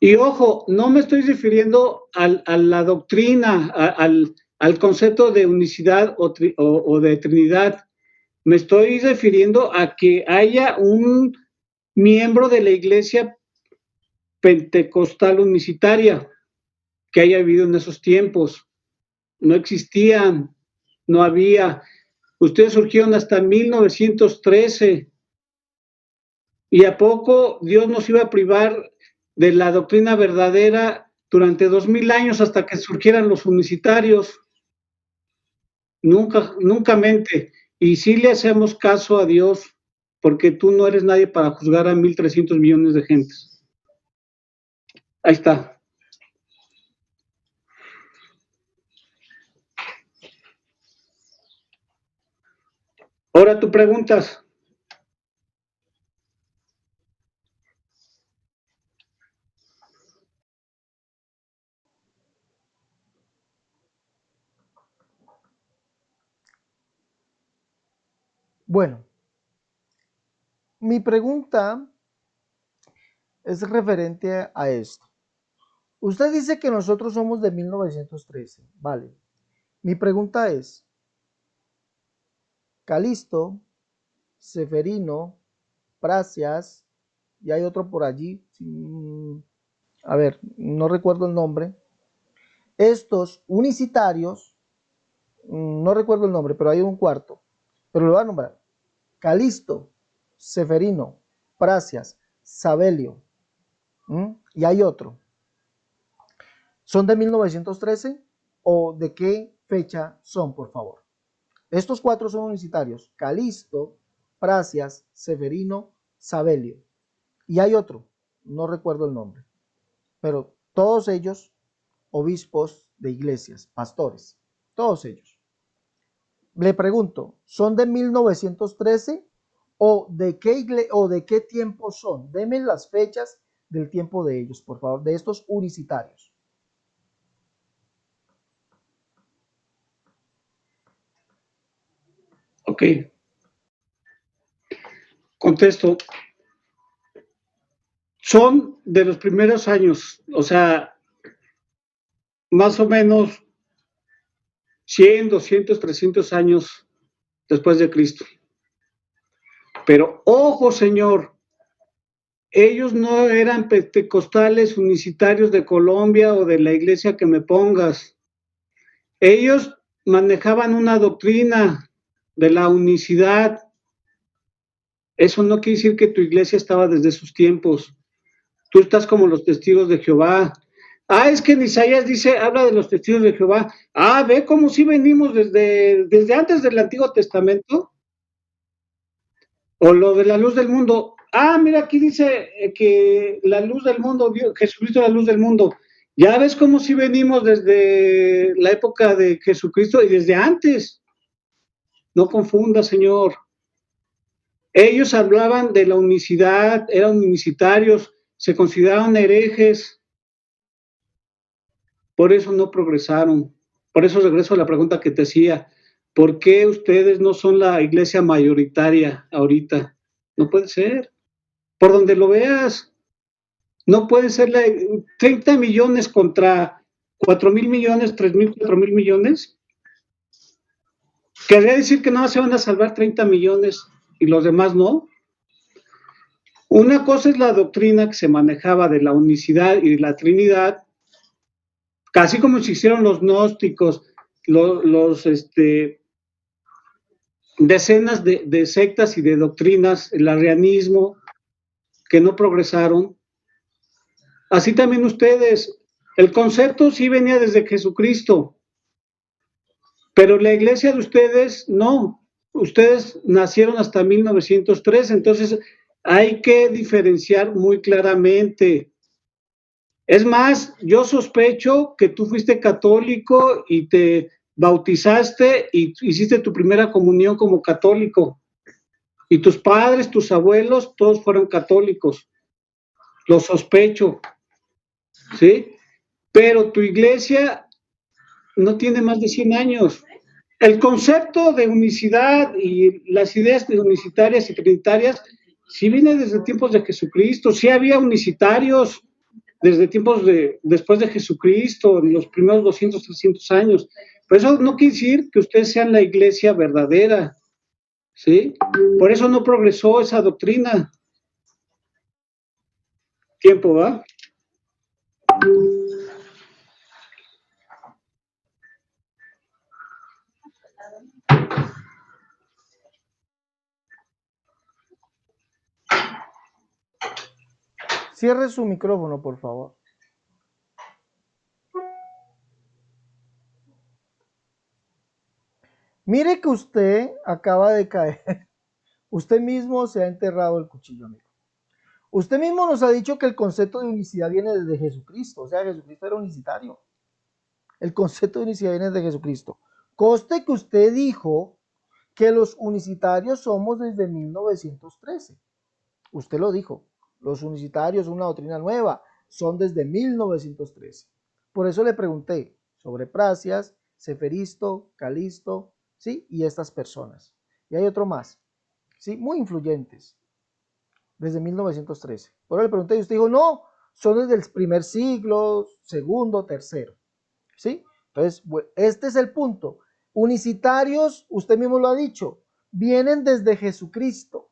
Y ojo, no me estoy refiriendo a la doctrina, al concepto de unicidad o de Trinidad. Me estoy refiriendo a que haya un miembro de la iglesia pentecostal unicitaria que haya vivido en esos tiempos. No existían, no había. Ustedes surgieron hasta 1913. ¿Y a poco Dios nos iba a privar de la doctrina verdadera durante 2000 años hasta que surgieran los unicitarios? Nunca, nunca mente. Y sí le hacemos caso a Dios, porque tú no eres nadie para juzgar a 1.300 millones de gentes. Ahí está. Ahora tú preguntas. Bueno, mi pregunta es referente a esto. Usted dice que nosotros somos de 1913, vale. Mi pregunta es, Calisto, Seferino, Pracias, y hay otro por allí, a ver, no recuerdo el nombre. Estos unicitarios, no recuerdo el nombre, pero hay un cuarto, pero lo voy a nombrar. Calisto, Seferino, Pracias, Sabelio, y hay otro. ¿Son de 1913 o de qué fecha son, por favor? Estos cuatro son unicitarios: Calisto, Pracias, Severino, Sabelio. Y hay otro, no recuerdo el nombre, pero todos ellos obispos de iglesias, pastores, todos ellos. Le pregunto, ¿son de 1913 o de qué tiempo son? Deme las fechas del tiempo de ellos, por favor, de estos unicitarios. Ok. Contesto. Son de los primeros años, o sea, más o menos 100, 200, 300 años después de Cristo. Pero ojo, Señor, ellos no eran pentecostales unicitarios de Colombia o de la iglesia que me pongas. Ellos manejaban una doctrina de la unicidad. Eso no quiere decir que tu iglesia estaba desde sus tiempos. Tú estás como los testigos de Jehová. Ah, es que en Isaías dice, habla de los testigos de Jehová. Ah, ve cómo sí venimos desde antes del Antiguo Testamento. O lo de la luz del mundo. Ah, mira, aquí dice que la luz del mundo, Jesucristo es la luz del mundo. Ya ves cómo sí venimos desde la época de Jesucristo y desde antes. No confunda, Señor. Ellos hablaban de la unicidad, eran unicitarios, se consideraban herejes, por eso no progresaron. Por eso regreso a la pregunta que te hacía, ¿por qué ustedes no son la iglesia mayoritaria ahorita? No puede ser, por donde lo veas, no puede ser 30 millones contra 4,000 millones, 3,000, 4,000 millones. Querría decir que no se van a salvar 30 millones y los demás no. Una cosa es la doctrina que se manejaba de la unicidad y de la Trinidad, casi como se hicieron los gnósticos, decenas de sectas y de doctrinas, el arrianismo, que no progresaron. Así también ustedes, el concepto sí venía desde Jesucristo, pero la iglesia de ustedes no. Ustedes nacieron hasta 1903, entonces hay que diferenciar muy claramente. Es más, yo sospecho que tú fuiste católico y te bautizaste y hiciste tu primera comunión como católico. Y tus padres, tus abuelos, todos fueron católicos. Lo sospecho, ¿sí? Pero tu iglesia no tiene más de 100 años. El concepto de unicidad y las ideas unicitarias y trinitarias sí viene desde tiempos de Jesucristo, sí había unicitarios desde tiempos después de Jesucristo, en los primeros 200, 300 años. Pero eso no quiere decir que ustedes sean la iglesia verdadera, ¿sí? Por eso no progresó esa doctrina. Tiempo, ¿va? Cierre su micrófono, por favor. Mire que usted acaba de caer. Usted mismo se ha enterrado el cuchillo, amigo. Usted mismo nos ha dicho que el concepto de unicidad viene desde Jesucristo. O sea, Jesucristo era unicitario. El concepto de unicidad viene de Jesucristo. Conste que usted dijo que los unicitarios somos desde 1913. Usted lo dijo. Los unicitarios, una doctrina nueva, son desde 1913. Por eso le pregunté sobre Pracias, Seferisto, Calisto, ¿sí? Y estas personas. Y hay otro más, ¿sí? Muy influyentes, desde 1913. Por eso le pregunté y usted dijo, no, son desde el primer siglo, segundo, tercero. ¿Sí? Entonces, este es el punto. Unicitarios, usted mismo lo ha dicho, vienen desde Jesucristo.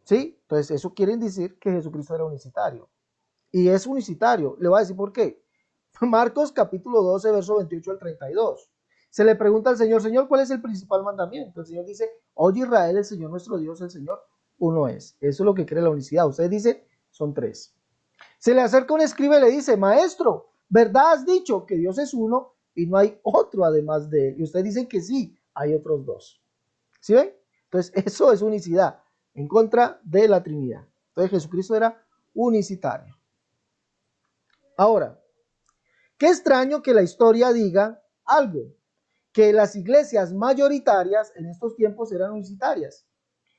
¿Sí? Entonces, eso quiere decir que Jesucristo era unicitario. Y es unicitario. Le voy a decir por qué. Marcos capítulo 12, verso 28 al 32. Se le pregunta al Señor, Señor, ¿cuál es el principal mandamiento? El Señor dice, oye Israel, el Señor nuestro Dios, el Señor uno es. Eso es lo que cree la unicidad. Ustedes dicen, son tres. Se le acerca un escriba y le dice, maestro, ¿verdad has dicho que Dios es uno y no hay otro además de él? Y ustedes dicen que sí, hay otros dos. ¿Sí ven? Entonces, eso es unicidad en contra de la Trinidad. Entonces, Jesucristo era unicitario. Ahora, qué extraño que la historia diga algo, que las iglesias mayoritarias en estos tiempos eran unicitarias.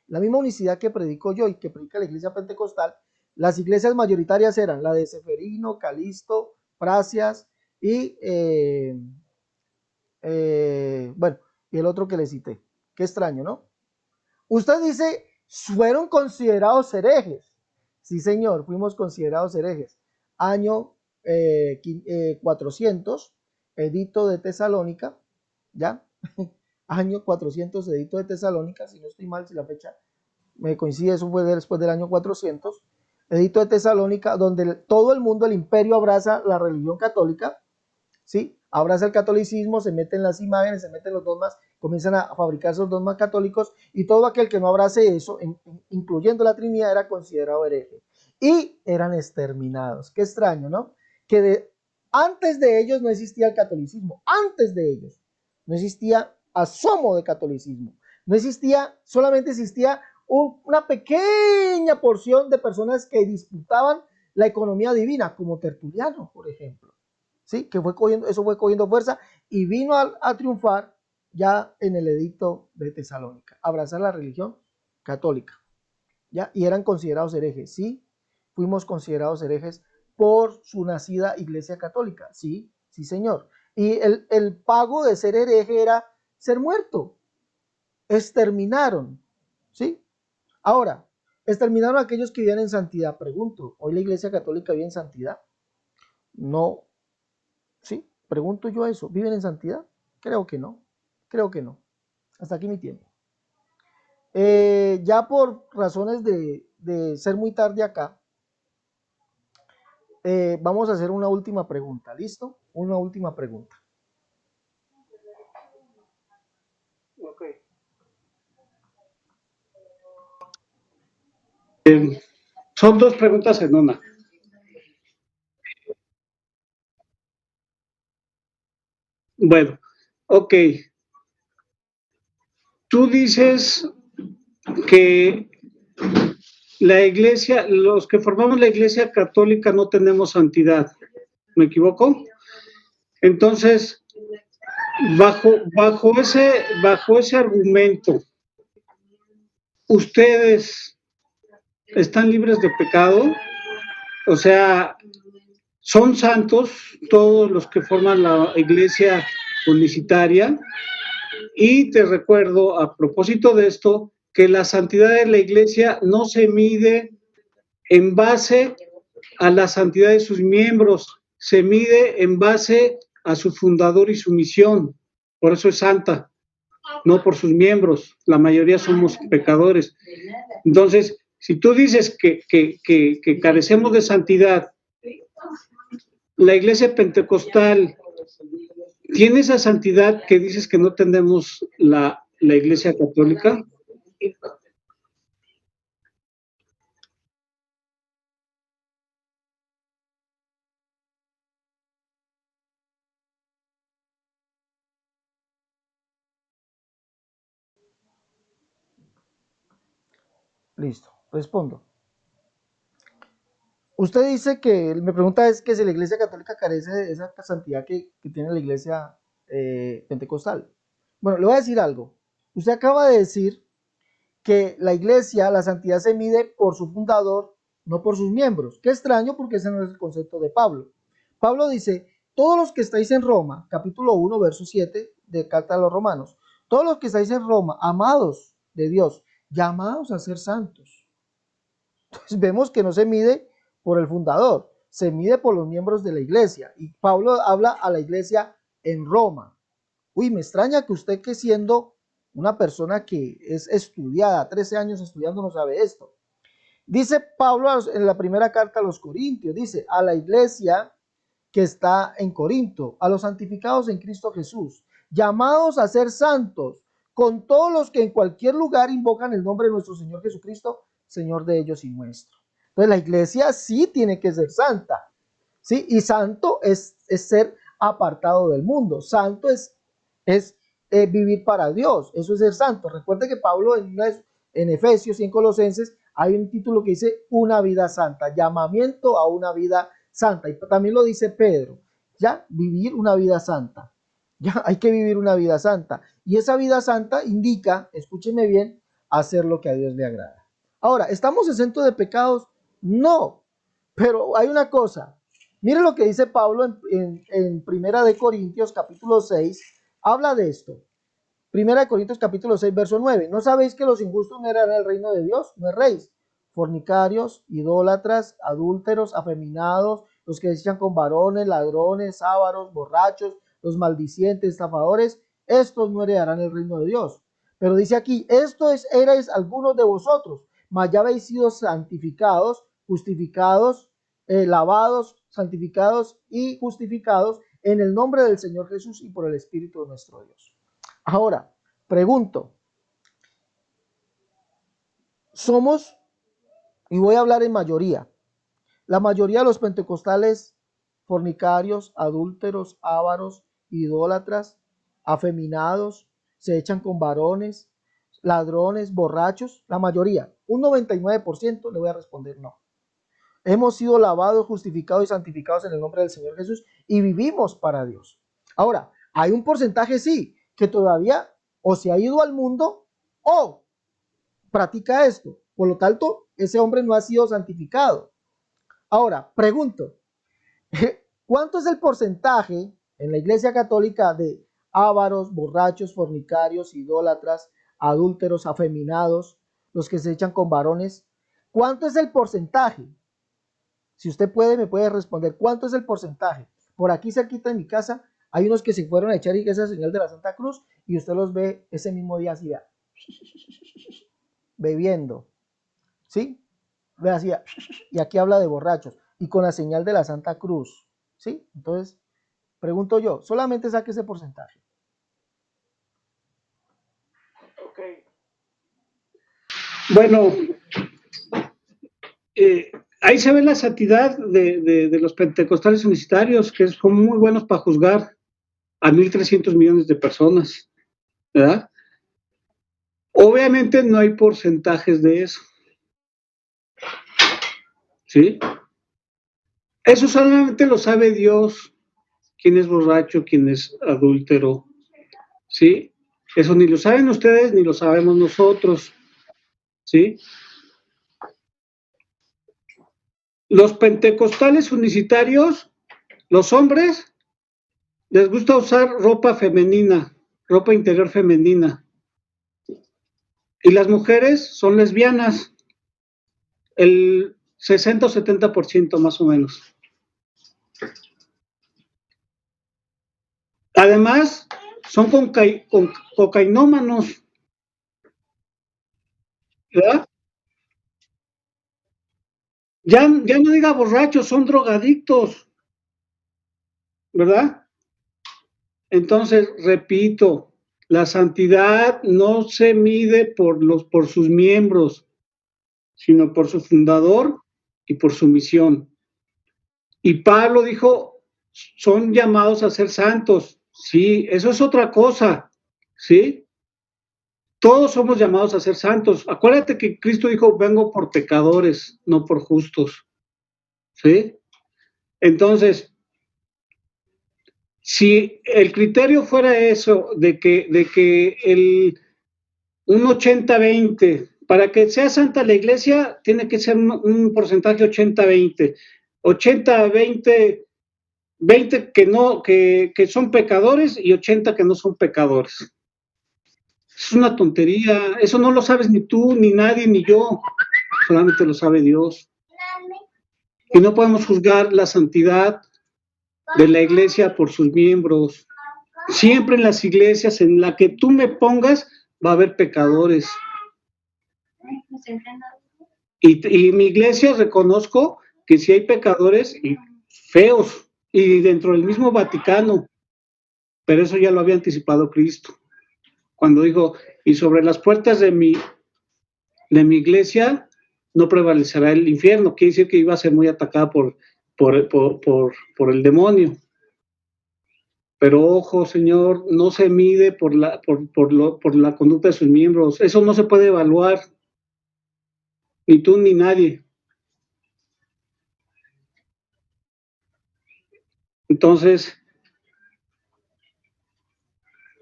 La misma unicidad que predico yo y que predica la iglesia pentecostal, las iglesias mayoritarias eran la de Seferino, Calisto, Pracias y, bueno, y el otro que le cité. Qué extraño, ¿no? Usted dice, fueron considerados herejes. Sí, señor, fuimos considerados herejes. Año 400, edicto de Tesalónica, ¿ya? Año 400, edicto de Tesalónica, si no estoy mal, si la fecha me coincide, eso fue después del año 400, edicto de Tesalónica, donde todo el mundo, el imperio abraza la religión católica, ¿sí? Abraza el catolicismo, se meten las imágenes, se meten los dogmas, comienzan a fabricarse los dogmas católicos y todo aquel que no abrace eso, incluyendo la Trinidad, era considerado hereje. Y eran exterminados. Qué extraño, ¿no? Que antes de ellos no existía el catolicismo, antes de ellos no existía asomo de catolicismo, no existía, solamente existía una pequeña porción de personas que disputaban la economía divina, como Tertuliano, por ejemplo. ¿Sí? Que fue cogiendo, eso fue cogiendo fuerza y vino a triunfar ya en el edicto de Tesalónica, abrazar la religión católica, ¿ya? Y eran considerados herejes, sí, fuimos considerados herejes por su nacida iglesia católica, sí, sí señor. Y el pago de ser hereje era ser muerto, exterminaron, ¿sí? Ahora, exterminaron a aquellos que vivían en santidad, pregunto, ¿hoy la iglesia católica vive en santidad? No. ¿Sí? Pregunto yo eso. ¿Viven en santidad? Creo que no. Creo que no. Hasta aquí mi tiempo. Ya por razones de ser muy tarde acá, vamos a hacer una última pregunta. ¿Listo? Una última pregunta. Ok. Son dos preguntas en una. Bueno, ok. Tú dices que la iglesia, los que formamos la iglesia católica no tenemos santidad. ¿Me equivoco? Entonces, bajo ese argumento, ¿ustedes están libres de pecado? O sea, ¿son santos todos los que forman la iglesia unicitaria? Y te recuerdo, a propósito de esto, que la santidad de la iglesia no se mide en base a la santidad de sus miembros, se mide en base a su fundador y su misión. Por eso es santa, no por sus miembros. La mayoría somos pecadores. Entonces, si tú dices que carecemos de santidad, la iglesia pentecostal tiene esa santidad que dices que no tenemos la iglesia católica. Listo, respondo. Usted dice que, me pregunta es que si la Iglesia Católica carece de esa santidad que tiene la Iglesia Pentecostal. Bueno, le voy a decir algo. Usted acaba de decir que la Iglesia, la santidad se mide por su fundador, no por sus miembros. Qué extraño porque ese no es el concepto de Pablo. Pablo dice, todos los que estáis en Roma, capítulo 1, verso 7 de Carta a los Romanos, todos los que estáis en Roma, amados de Dios, llamados a ser santos. Entonces vemos que no se mide por el fundador, se mide por los miembros de la iglesia. Y Pablo habla a la iglesia en Roma. Uy, me extraña que usted, que siendo una persona que es estudiada, 13 años estudiando, no sabe esto. Dice Pablo en la primera carta a los Corintios, dice, a la iglesia que está en Corinto, a los santificados en Cristo Jesús, llamados a ser santos, con todos los que en cualquier lugar invocan el nombre de nuestro Señor Jesucristo, Señor de ellos y nuestro. Entonces la iglesia sí tiene que ser santa, ¿sí? Y santo es ser apartado del mundo, santo es vivir para Dios, eso es ser santo. Recuerde que Pablo en Efesios y en Colosenses hay un título que dice una vida santa, llamamiento a una vida santa, y también lo dice Pedro, ya, vivir una vida santa, ya, hay que vivir una vida santa, y esa vida santa indica, escúcheme bien, hacer lo que a Dios le agrada. Ahora, ¿estamos exentos de pecados? No, pero hay una cosa, mire lo que dice Pablo en Primera de Corintios capítulo 6, habla de esto. Primera de Corintios capítulo 6, verso 9. ¿No sabéis que los injustos no heredarán el reino de Dios? No erréis. Fornicarios, idólatras, adúlteros, afeminados, los que se echan con varones, ladrones, ávaros, borrachos, los maldicientes, estafadores, estos no heredarán el reino de Dios. Pero dice aquí, erais algunos de vosotros, mas ya habéis sido santificados, justificados, lavados, santificados y justificados en el nombre del Señor Jesús y por el Espíritu de nuestro Dios. Ahora, pregunto, somos, y voy a hablar en mayoría, la mayoría de los pentecostales fornicarios, adúlteros, ávaros, idólatras, afeminados, se echan con varones, ladrones, borrachos, la mayoría, un 99% le voy a responder no. Hemos sido lavados, justificados y santificados en el nombre del Señor Jesús y vivimos para Dios. Ahora, hay un porcentaje sí, que todavía o se ha ido al mundo o practica esto. Por lo tanto, ese hombre no ha sido santificado. Ahora, pregunto, ¿cuánto es el porcentaje en la Iglesia Católica de ávaros, borrachos, fornicarios, idólatras, adúlteros, afeminados, los que se echan con varones? ¿Cuánto es el porcentaje? Si usted puede, me puede responder, ¿cuánto es el porcentaje? Por aquí cerquita de mi casa hay unos que se fueron a echar esa señal de la Santa Cruz y usted los ve ese mismo día así, bebiendo, ¿sí? Ve así, y aquí habla de borrachos y con la señal de la Santa Cruz, ¿sí? Entonces, pregunto yo, solamente saque ese porcentaje. Okay. Bueno, ahí se ve la santidad de los pentecostales unicitarios, que son muy buenos para juzgar a 1.300 millones de personas, ¿verdad? Obviamente no hay porcentajes de eso, ¿sí? Eso solamente lo sabe Dios, quién es borracho, quién es adúltero, ¿sí? Eso ni lo saben ustedes ni lo sabemos nosotros, ¿sí? Los pentecostales unicitarios, los hombres, les gusta usar ropa femenina, ropa interior femenina. Y las mujeres son lesbianas, el 60 o 70% más o menos. Además, son cocainómanos, ¿verdad? Ya no diga borrachos, son drogadictos, ¿verdad? Entonces, repito, la santidad no se mide por sus miembros, sino por su fundador y por su misión. Y Pablo dijo, son llamados a ser santos. Sí, eso es otra cosa, ¿sí? Todos somos llamados a ser santos. Acuérdate que Cristo dijo, vengo por pecadores, no por justos. ¿Sí? Entonces, si el criterio fuera eso, de que un 80-20, para que sea santa la iglesia, tiene que ser un porcentaje 80-20. 80-20, 20 que son pecadores y 80 que no son pecadores. Es una tontería, eso no lo sabes ni tú, ni nadie, ni yo, solamente lo sabe Dios. Y no podemos juzgar la santidad de la iglesia por sus miembros. Siempre en las iglesias en la que tú me pongas va a haber pecadores. Y mi iglesia reconozco que sí hay pecadores y feos, y dentro del mismo Vaticano, pero eso ya lo había anticipado Cristo, cuando dijo, y sobre las puertas de mi iglesia no prevalecerá el infierno, quiere decir que iba a ser muy atacada por el demonio. Pero ojo, Señor, no se mide por la conducta de sus miembros, eso no se puede evaluar, ni tú ni nadie. Entonces,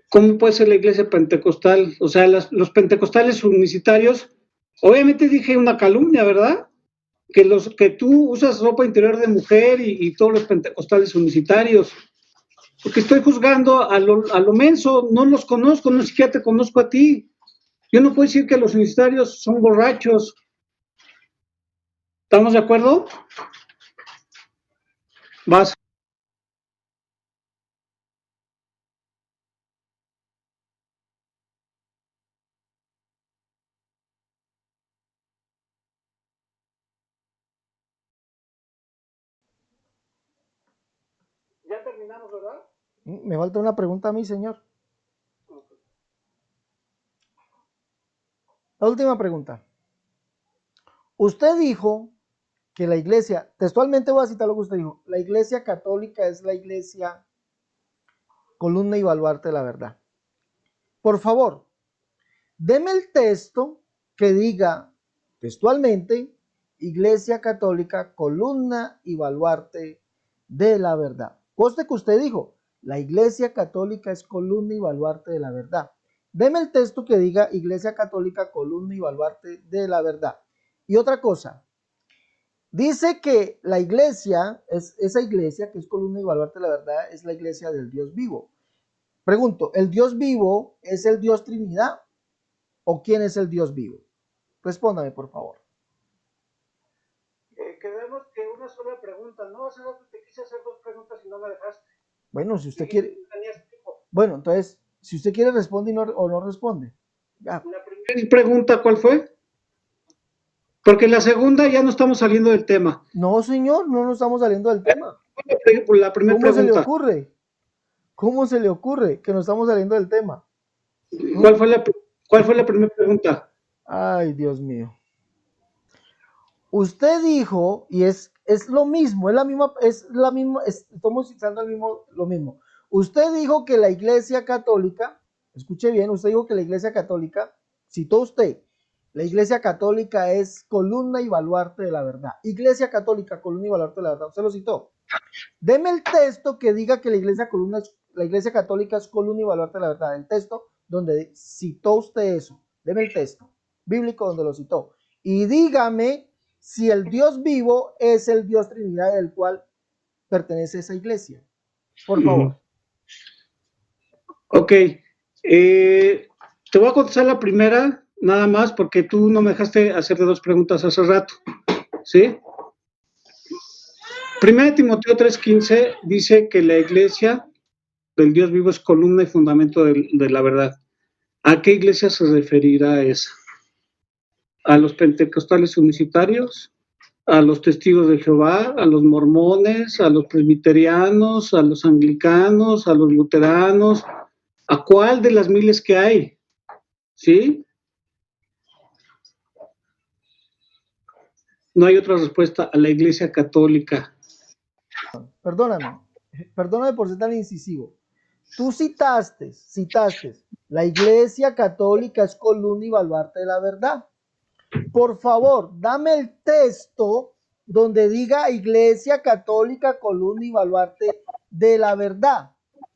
¿cómo puede ser la iglesia pentecostal? O sea, los pentecostales unicitarios, obviamente dije una calumnia, ¿verdad? Que tú usas ropa interior de mujer y todos los pentecostales unicitarios, porque estoy juzgando a lo menso, no los conozco, no siquiera te conozco a ti. Yo no puedo decir que los unicitarios son borrachos. ¿Estamos de acuerdo? Vas. Ya terminamos, ¿verdad? Me falta una pregunta a mí, señor. La última pregunta. Usted dijo que la iglesia, textualmente voy a citar lo que usted dijo, la iglesia católica es la iglesia columna y baluarte de la verdad. Por favor, deme el texto que diga textualmente, iglesia católica, columna y baluarte de la verdad. Coste que usted dijo, la iglesia católica es columna y baluarte de la verdad. Deme el texto que diga iglesia católica, columna y baluarte de la verdad. Y otra cosa, dice que la iglesia, esa iglesia que es columna y baluarte de la verdad, es la iglesia del Dios vivo. Pregunto, ¿el Dios vivo es el Dios Trinidad o quién es el Dios vivo? Respóndame, por favor. Quedamos que una sola pregunta, ¿no? Hace rato te quise hacer dos preguntas y no me dejaste. Bueno, si usted quiere... Bueno, entonces, si usted quiere responde o no responde. Ya. La primera pregunta, ¿cuál fue? Porque la segunda ya no estamos saliendo del tema. No, señor, no nos estamos saliendo del tema. La primera ¿Cómo se le pregunta. ocurre? ¿Cómo se le ocurre que nos estamos saliendo del tema? ¿Cuál fue la primera pregunta? Ay, Dios mío. Usted dijo, y es lo mismo, estamos citando lo mismo. Usted dijo que la Iglesia Católica, escuche bien, usted dijo que la Iglesia Católica, citó usted, la Iglesia Católica es columna y baluarte de la verdad. Iglesia Católica, columna y baluarte de la verdad, usted lo citó. Deme el texto que diga que la Iglesia Católica es columna y baluarte de la verdad. El texto donde citó usted eso. Deme el texto bíblico donde lo citó. Y dígame si el Dios vivo es el Dios Trinidad del cual pertenece esa iglesia. Por favor. Ok. Te voy a contestar la primera, nada más, porque tú no me dejaste hacerte dos preguntas hace rato. ¿Sí? Primera Timoteo 3:15 dice que la iglesia del Dios vivo es columna y fundamento de la verdad. ¿A qué iglesia se referirá esa? ¿A los pentecostales unicitarios? ¿A los testigos de Jehová? ¿A los mormones? ¿A los presbiterianos? ¿A los anglicanos? ¿A los luteranos? ¿A cuál de las miles que hay? ¿Sí? No hay otra respuesta. A la iglesia católica. Perdóname por ser tan incisivo. Tú citaste, la Iglesia Católica es columna y baluarte de la verdad. Por favor, dame el texto donde diga Iglesia Católica, columna y baluarte de la verdad.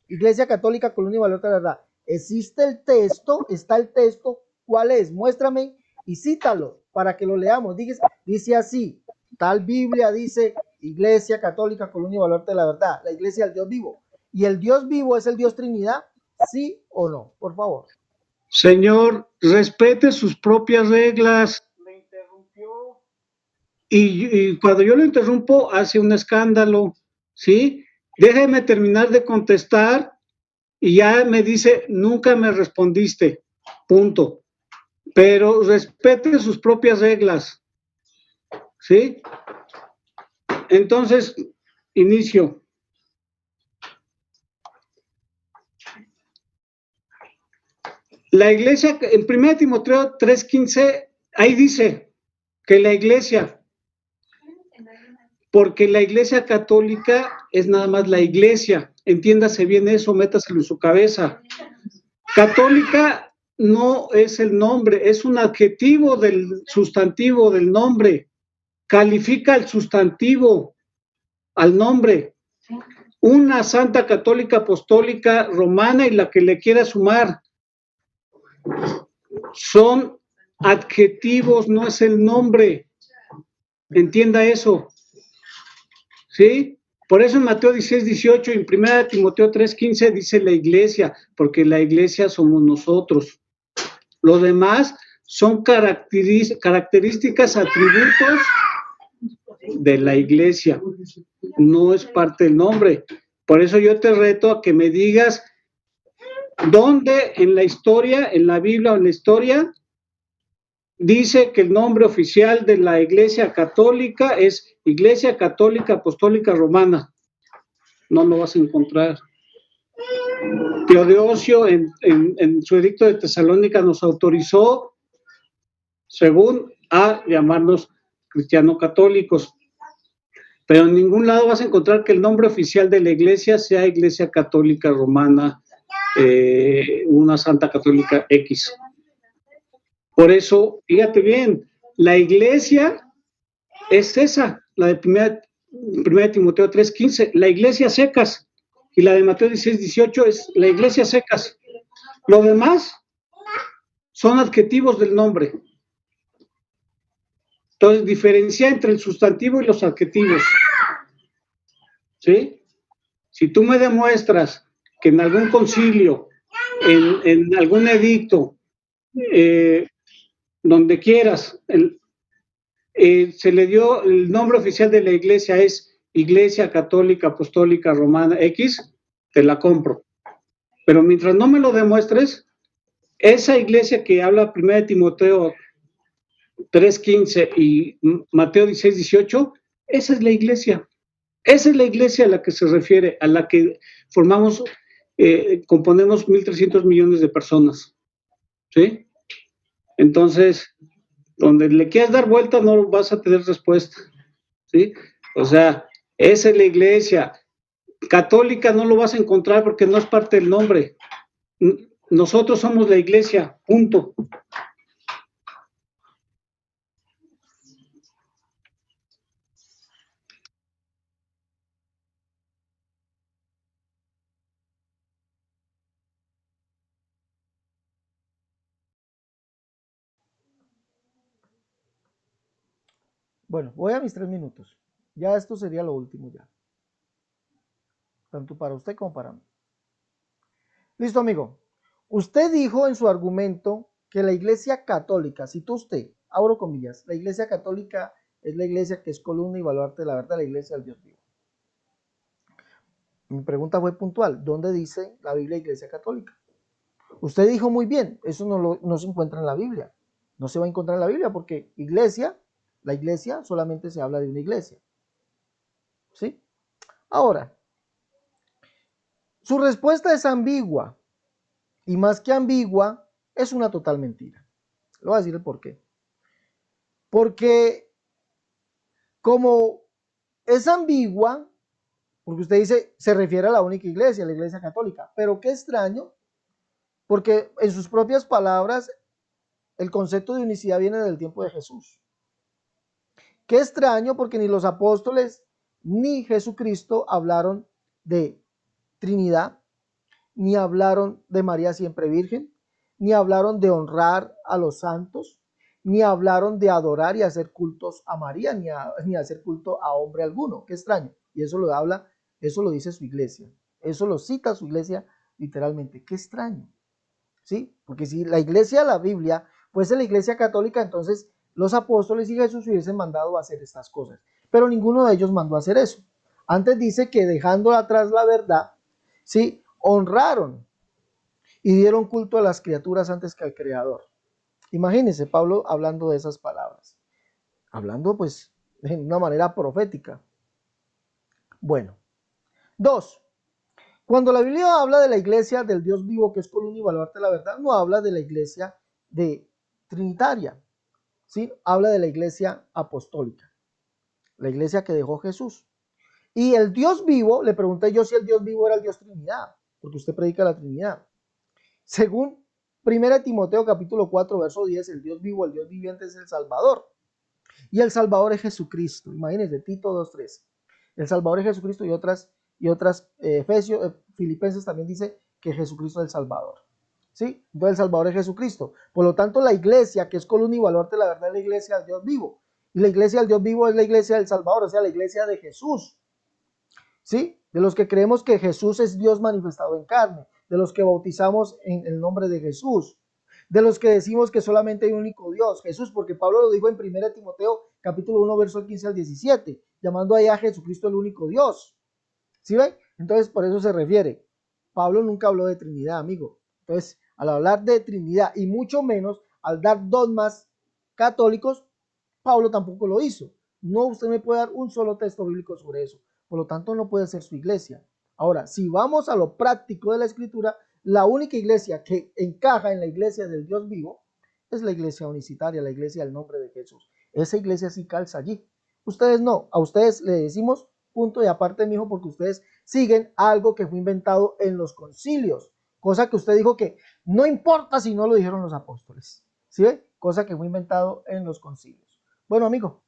Iglesia Católica, columna y baluarte de la verdad. Existe el texto, está el texto. ¿Cuál es? Muéstrame y cítalo para que lo leamos. Dice así, tal Biblia dice Iglesia Católica, columna y baluarte de la verdad. La Iglesia del Dios vivo. ¿Y el Dios vivo es el Dios Trinidad? ¿Sí o no? Por favor. Señor, respete sus propias reglas. Me interrumpió. Y cuando yo lo interrumpo, hace un escándalo, ¿sí? Déjeme terminar de contestar y ya me dice, nunca me respondiste, punto. Pero respete sus propias reglas, ¿sí? Entonces, inicio. La iglesia, en 1 Timoteo 3:15, ahí dice que la iglesia, porque la iglesia católica es nada más la iglesia, entiéndase bien eso, métaselo en su cabeza. Católica no es el nombre, es un adjetivo del sustantivo del nombre, califica el sustantivo al nombre. Una santa católica apostólica romana y la que le quiera sumar. Son adjetivos, no es el nombre. Entienda eso. ¿Sí? Por eso en Mateo 16:18 y en 1 Timoteo 3:15 dice la iglesia, porque la iglesia somos nosotros. Lo demás son características, atributos de la iglesia. No es parte del nombre. Por eso yo te reto a que me digas dónde en la historia, en la Biblia o en la historia, dice que el nombre oficial de la Iglesia Católica es Iglesia Católica Apostólica Romana. No lo vas a encontrar. Teodosio en su edicto de Tesalónica nos autorizó, según, a llamarnos cristianos católicos. Pero en ningún lado vas a encontrar que el nombre oficial de la iglesia sea Iglesia Católica Romana, una Santa Católica X. Por eso, fíjate bien, la iglesia es esa, la de 1 Timoteo 3:15, la iglesia secas, y la de Mateo 16:18 es la iglesia secas. Lo demás son adjetivos del nombre. Entonces, diferencia entre el sustantivo y los adjetivos. ¿Sí? Si tú me demuestras que en algún concilio, en algún edicto, donde quieras, se le dio el nombre oficial de la iglesia es Iglesia Católica Apostólica Romana X, te la compro. Pero mientras no me lo demuestres, esa iglesia que habla 1 Timoteo 3:15 y Mateo 16:18, esa es la iglesia. Esa es la iglesia a la que se refiere, a la que formamos, componemos 1.300 millones de personas. ¿Sí? Entonces, donde le quieras dar vuelta no vas a tener respuesta. ¿Sí? O sea, esa es la iglesia. Católica no lo vas a encontrar porque no es parte del nombre. Nosotros somos la iglesia, punto. Bueno, voy a mis 3 minutos. Ya esto sería lo último ya. Tanto para usted como para mí. Listo, amigo. Usted dijo en su argumento que la iglesia católica, citó usted, abro comillas, la iglesia católica es la iglesia que es columna y baluarte de la verdad, la iglesia del Dios vivo. Mi pregunta fue puntual. ¿Dónde dice la Biblia iglesia católica? Usted dijo muy bien, eso no se encuentra en la Biblia. No se va a encontrar en la Biblia porque iglesia, la iglesia solamente se habla de una iglesia. ¿Sí? Ahora, su respuesta es ambigua y más que ambigua, es una total mentira. Le voy a decir el por qué. Porque como es ambigua, porque usted dice, se refiere a la única iglesia, la iglesia católica, pero qué extraño, porque en sus propias palabras, el concepto de unicidad viene del tiempo de Jesús. Qué extraño, porque ni los apóstoles ni Jesucristo hablaron de Trinidad, ni hablaron de María siempre virgen, ni hablaron de honrar a los santos, ni hablaron de adorar y hacer cultos a María, ni hacer culto a hombre alguno. Qué extraño. Y eso lo habla, eso lo dice su iglesia. Eso lo cita su iglesia literalmente. Qué extraño. ¿Sí? Porque si la iglesia, la Biblia, fuese la iglesia católica, entonces los apóstoles y Jesús hubiesen mandado a hacer estas cosas. Pero ninguno de ellos mandó a hacer eso. Antes dice que dejando atrás la verdad, ¿sí? Honraron y dieron culto a las criaturas antes que al Creador. Imagínense Pablo hablando de esas palabras, hablando pues de una manera profética. Bueno, dos, cuando la Biblia habla de la iglesia del Dios vivo que es columna y baluarte de la verdad, no habla de la iglesia de trinitaria, ¿sí? Habla de la iglesia apostólica, la iglesia que dejó Jesús. Y el Dios vivo, le pregunté yo si el Dios vivo era el Dios Trinidad, porque usted predica la Trinidad. Según 1 Timoteo capítulo 4, verso 10, el Dios vivo, el Dios viviente es el Salvador. Y el Salvador es Jesucristo. Imagínense, Tito 2:3. El Salvador es Jesucristo y otras Efesios, Filipenses también dice que Jesucristo es el Salvador. ¿Sí? Entonces el Salvador es Jesucristo. Por lo tanto, la iglesia, que es columna y baluarte, la verdad es la iglesia del Dios vivo. Y la iglesia del Dios vivo es la iglesia del Salvador, o sea, la iglesia de Jesús. ¿Sí? De los que creemos que Jesús es Dios manifestado en carne, de los que bautizamos en el nombre de Jesús, de los que decimos que solamente hay un único Dios, Jesús, porque Pablo lo dijo en 1 Timoteo capítulo 1, verso 15 al 17, llamando ahí a Jesucristo el único Dios. ¿Sí ven? Entonces, por eso se refiere. Pablo nunca habló de Trinidad, amigo. Entonces, al hablar de Trinidad y mucho menos al dar dogmas católicos, Pablo tampoco lo hizo. No, usted me puede dar un solo texto bíblico sobre eso. Por lo tanto, no puede ser su iglesia. Ahora, si vamos a lo práctico de la escritura, la única iglesia que encaja en la iglesia del Dios vivo es la iglesia unicitaria, la iglesia del nombre de Jesús. Esa iglesia sí calza allí. Ustedes no, a ustedes le decimos punto y aparte, mijo, porque ustedes siguen algo que fue inventado en los concilios, cosa que usted dijo que no importa si no lo dijeron los apóstoles, ¿sí ve? Cosa que fue inventado en los concilios. Bueno, amigo,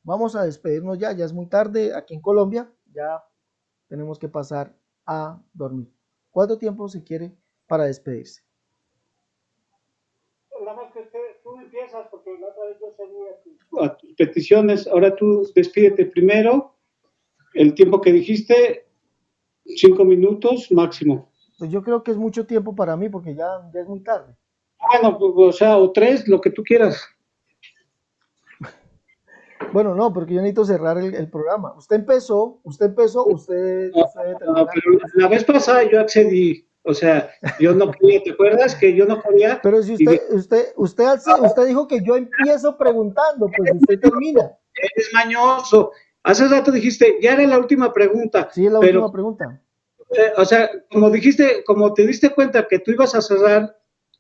vamos a despedirnos ya, ya es muy tarde aquí en Colombia, ya tenemos que pasar a dormir. ¿Cuánto tiempo se quiere para despedirse? Nada más que tú empiezas, porque la otra vez yo seguí a tus peticiones, ahora tú despídete primero, el tiempo que dijiste, 5 minutos máximo. Pues yo creo que es mucho tiempo para mí porque ya es muy tarde. Bueno, pues, o sea, o 3, lo que tú quieras. Bueno, no, porque yo necesito cerrar el programa. Usted debe No, terminar. pero la vez pasada yo accedí, o sea, yo no quería, ¿te acuerdas que yo no quería? Pero si Y dije, usted dijo que yo empiezo preguntando, pues usted termina. eres mañoso. Hace rato dijiste, ya era la última pregunta, Sí, es la pero, última pregunta. o sea, como dijiste, como te diste cuenta que tú ibas a cerrar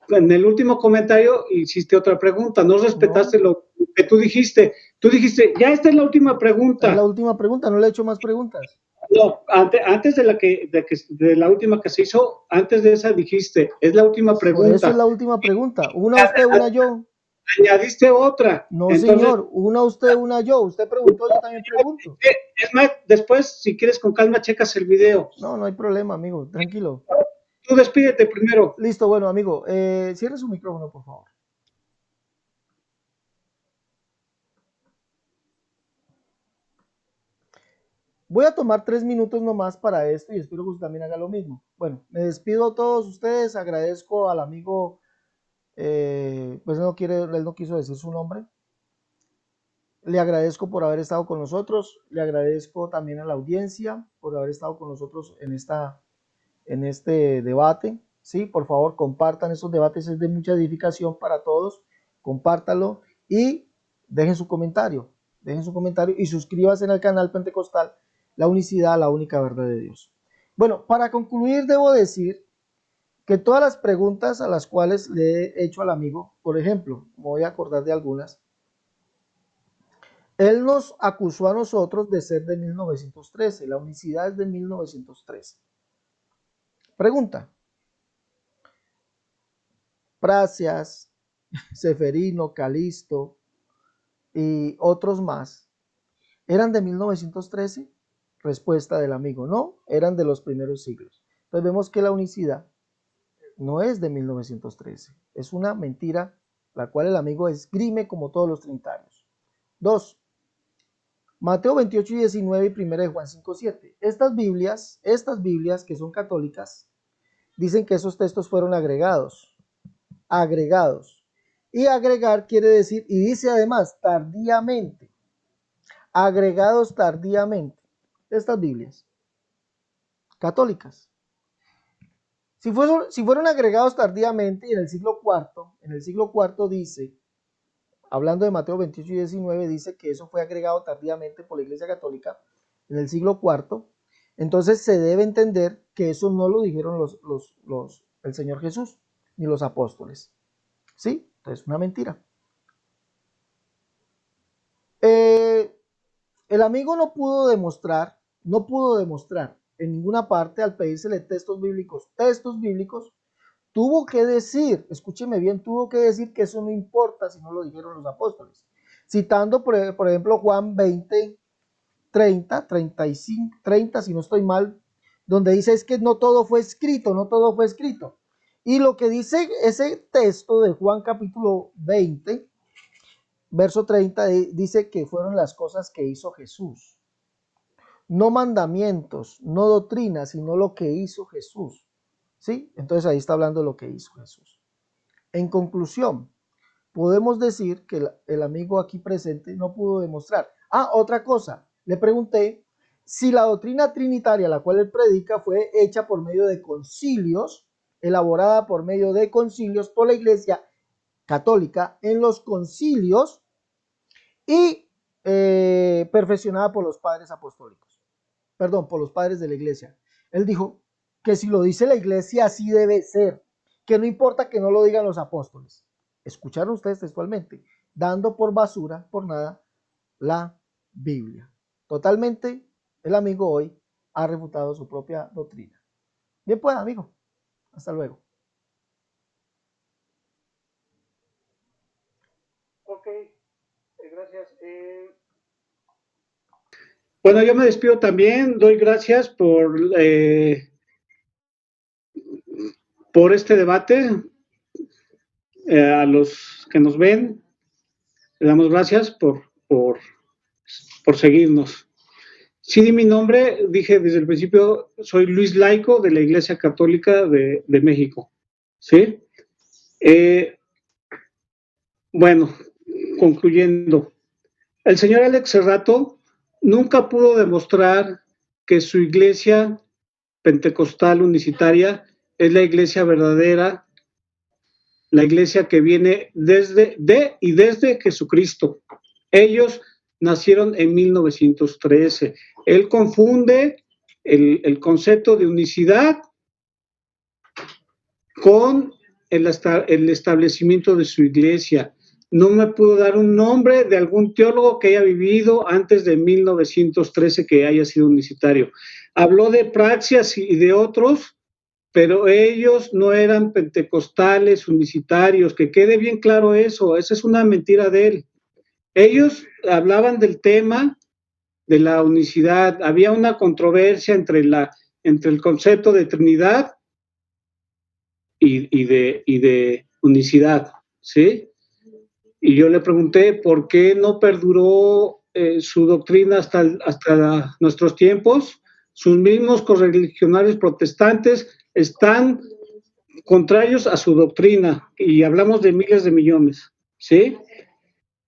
en el último comentario, hiciste otra pregunta, no respetaste No, lo que tú dijiste. Tú dijiste, ya esta es la última es la pregunta. última pregunta, no le he hecho más preguntas. No, antes de la última que se hizo, antes de esa dijiste, es la última Por eso es pregunta. la última pregunta. Una usted, una yo. Añadiste otra. No, Entonces, señor, una usted, una yo. Usted preguntó, yo también pregunto. es más, después, si quieres con calma, checas el video. No, no hay problema, amigo, tranquilo. Tú despídete primero. Listo, bueno, amigo, cierre su micrófono, por favor. Voy a tomar 3 minutos nomás para esto y espero que usted también haga lo mismo. Bueno, me despido a todos ustedes, agradezco al amigo, pues él no quiso decir su nombre. Le agradezco por haber estado con nosotros, le agradezco también a la audiencia por haber estado con nosotros en este debate. Sí, por favor, compartan esos debates, es de mucha edificación para todos. Compártalo y dejen su comentario y suscríbanse al canal Pentecostal, la unicidad, la única verdad de Dios. Bueno, para concluir, debo decir que todas las preguntas a las cuales le he hecho al amigo, por ejemplo, me voy a acordar de algunas, Él nos acusó a nosotros de ser de 1913. La unicidad es de 1913. Pregunta. Pracias, Seferino, Calisto y otros más, ¿eran de 1913? Respuesta del amigo, no, eran de los primeros siglos. Entonces vemos que la unicidad no es de 1913, es una mentira la cual el amigo esgrime como todos los trinitarios. 2. Mateo 28 y 19 y 1 de Juan 5, 7. Estas Biblias que son católicas, dicen que esos textos fueron agregados. Y agregar quiere decir, y dice además, tardíamente, agregados tardíamente, estas Biblias católicas. Si fueron agregados tardíamente en el siglo IV dice, hablando de Mateo 28 y 19, dice que eso fue agregado tardíamente por la Iglesia Católica en el siglo IV, entonces se debe entender que eso no lo dijeron el Señor Jesús ni los apóstoles. ¿Sí? Entonces, una mentira. El amigo no pudo demostrar en ninguna parte al pedírsele textos bíblicos, tuvo que decir, escúcheme bien, tuvo que decir que eso no importa si no lo dijeron los apóstoles. Citando, por ejemplo, Juan 20, 30, 35, 30, si no estoy mal, donde dice es que no todo fue escrito. Y lo que dice ese texto de Juan capítulo 20, verso 30, dice que fueron las cosas que hizo Jesús. No mandamientos, no doctrinas, sino lo que hizo Jesús. ¿Sí? Entonces ahí está hablando de lo que hizo Jesús. En conclusión, podemos decir que el amigo aquí presente no pudo demostrar. Otra cosa, le pregunté si la doctrina trinitaria, la cual él predica, fue hecha por medio de concilios, elaborada por medio de concilios por la Iglesia Católica en los concilios y perfeccionada por los padres apostólicos, por los padres de la Iglesia. Él dijo que si lo dice la Iglesia así debe ser, que no importa que no lo digan los apóstoles. Escucharon ustedes textualmente, dando por basura, por nada, la Biblia. Totalmente, el amigo hoy ha refutado su propia doctrina. Bien pues, amigo, hasta luego. Ok, gracias. Bueno, yo me despido también, doy gracias por este debate. A los que nos ven, le damos gracias por seguirnos. Sí, di mi nombre, dije desde el principio, soy Luis Laico de la Iglesia Católica de México. ¿Sí? Bueno, concluyendo, el señor Alex Serrato nunca pudo demostrar que su iglesia pentecostal unicitaria es la iglesia verdadera, la iglesia que viene desde Jesucristo. Ellos nacieron en 1913. Él confunde el concepto de unicidad con el establecimiento de su iglesia. No me pudo dar un nombre de algún teólogo que haya vivido antes de 1913 que haya sido unicitario. Habló de Praxias y de otros, pero ellos no eran pentecostales, unicitarios, que quede bien claro eso, esa es una mentira de él. Ellos hablaban del tema de la unicidad, había una controversia entre el concepto de Trinidad y de unicidad, ¿sí? Y yo le pregunté por qué no perduró su doctrina hasta nuestros tiempos. Sus mismos correligionarios protestantes están contrarios a su doctrina y hablamos de miles de millones, ¿sí?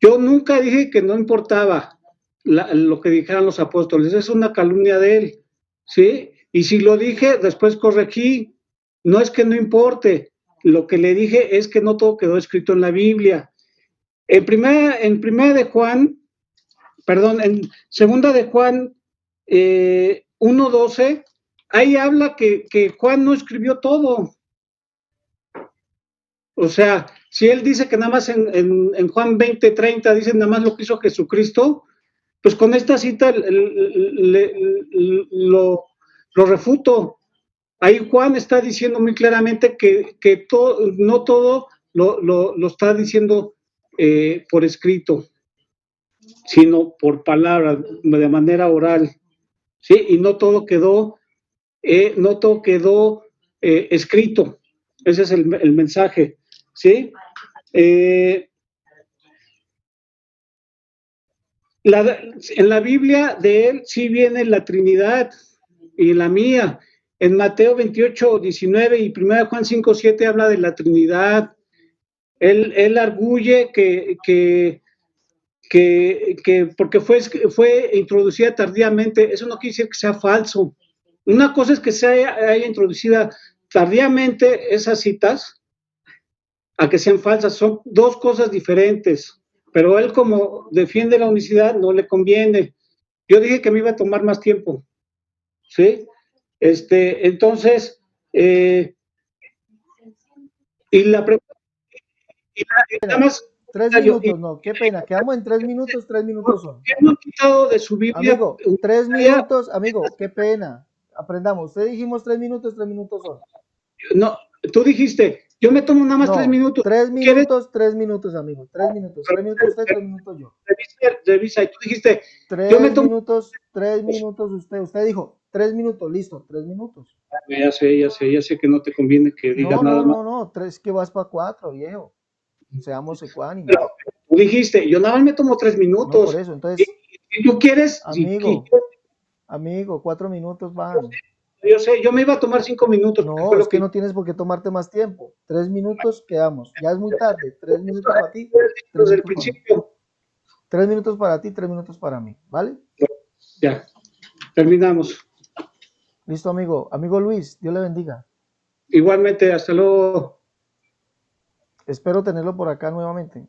Yo nunca dije que no importaba lo que dijeran los apóstoles, es una calumnia de él, ¿sí? Y si lo dije, después corregí, no es que no importe, lo que le dije es que no todo quedó escrito en la Biblia. En segunda de Juan 1:12, ahí habla que Juan no escribió todo. O sea, si él dice que nada más en Juan 20:30 dice nada más lo que hizo Jesucristo, Pues con esta cita lo refuto. Ahí Juan está diciendo muy claramente que no todo lo está diciendo por escrito, sino por palabra, de manera oral, ¿sí? Y no todo quedó escrito. Ese es el mensaje, ¿sí? En la Biblia de él sí viene la Trinidad y la mía. En Mateo 28, 19 y 1 Juan 5, 7 habla de la Trinidad. Él arguye que porque fue introducida tardíamente, eso no quiere decir que sea falso. Una cosa es que se haya introducida tardíamente esas citas a que sean falsas, son dos cosas diferentes, pero él como defiende la unicidad no le conviene. Yo dije que me iba a tomar más tiempo, ¿sí? Entonces, y la pregunta, y nada más, 3 minutos, no, qué pena, quedamos en 3 minutos, 3 minutos son. hemos quitado de su Biblia. Amigo, 3 minutos, amigo, qué pena. Aprendamos, usted dijimos 3 minutos son. No, tú dijiste, yo me tomo nada más 3 minutos. 3 minutos, 3 minutos, amigo. 3 minutos. 3 minutos usted, 3 minutos yo. Revisa, y tú dijiste, 3 minutos, 3 minutos usted. Usted dijo 3 minutos, listo, 3 minutos. Ya sé que no te conviene que digas nada más. No, 3 que vas para 4, viejo. Seamos ecuánimes. Pero tú dijiste, yo nada más me tomo 3 minutos. No, por eso, entonces. Y tú quieres. Amigo, 4 minutos van. Yo sé, yo me iba a tomar 5 minutos. No, es que no tienes por qué tomarte más tiempo. 3 minutos quedamos. Ya es muy tarde. 3 minutos para ti. 3 Desde el minutos para mí. principio. 3 minutos para ti, 3 minutos para mí. ¿Vale? Ya, terminamos. Listo, amigo. Amigo Luis, Dios le bendiga. Igualmente, hasta luego. Espero tenerlo por acá nuevamente.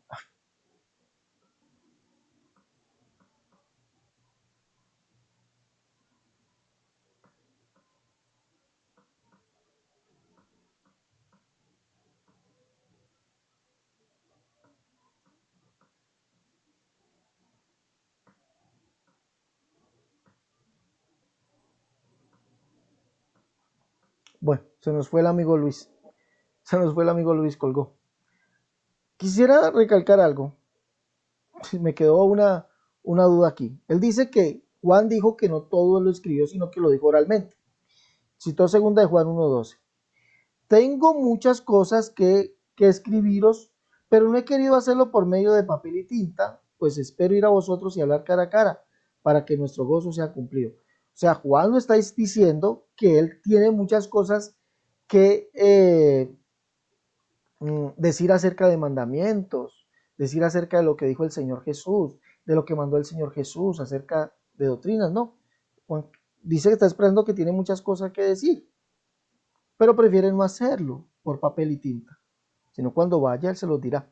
Bueno, se nos fue el amigo Luis. Se nos fue el amigo Luis, colgó. Quisiera recalcar algo. Me quedó una duda aquí. Él dice que Juan dijo que no todo lo escribió, sino que lo dijo oralmente. Citó 2 de Juan 1:12. Tengo muchas cosas que escribiros, pero no he querido hacerlo por medio de papel y tinta, pues espero ir a vosotros y hablar cara a cara, para que nuestro gozo sea cumplido. O sea, Juan no está diciendo que él tiene muchas cosas que decir acerca de mandamientos, decir acerca de lo que dijo el Señor Jesús, de lo que mandó el Señor Jesús, acerca de doctrinas, no. Juan dice que está esperando que tiene muchas cosas que decir, pero prefiere no hacerlo por papel y tinta, sino cuando vaya él se los dirá,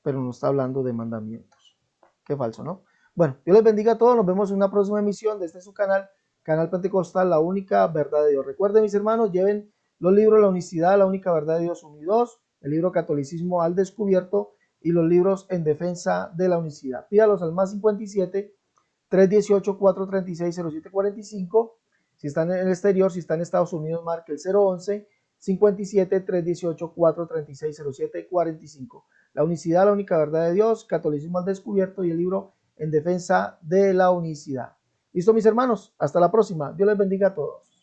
pero no está hablando de mandamientos. Qué falso, ¿no? Bueno, Dios les bendiga a todos, nos vemos en una próxima emisión de este su canal, Canal Pentecostal, la única verdad de Dios. Recuerden, mis hermanos, lleven los libros La Unicidad, la única verdad de Dios 1 y 2, el libro Catolicismo al Descubierto y los libros En Defensa de la Unicidad. Pídalos al más 57 318 436 0745. Si están en el exterior, si están en Estados Unidos, marque el 011 57 318 436 0745. La unicidad, la única verdad de Dios, Catolicismo al Descubierto y el libro En Defensa de la Unicidad. Listo, mis hermanos, hasta la próxima. Dios les bendiga a todos.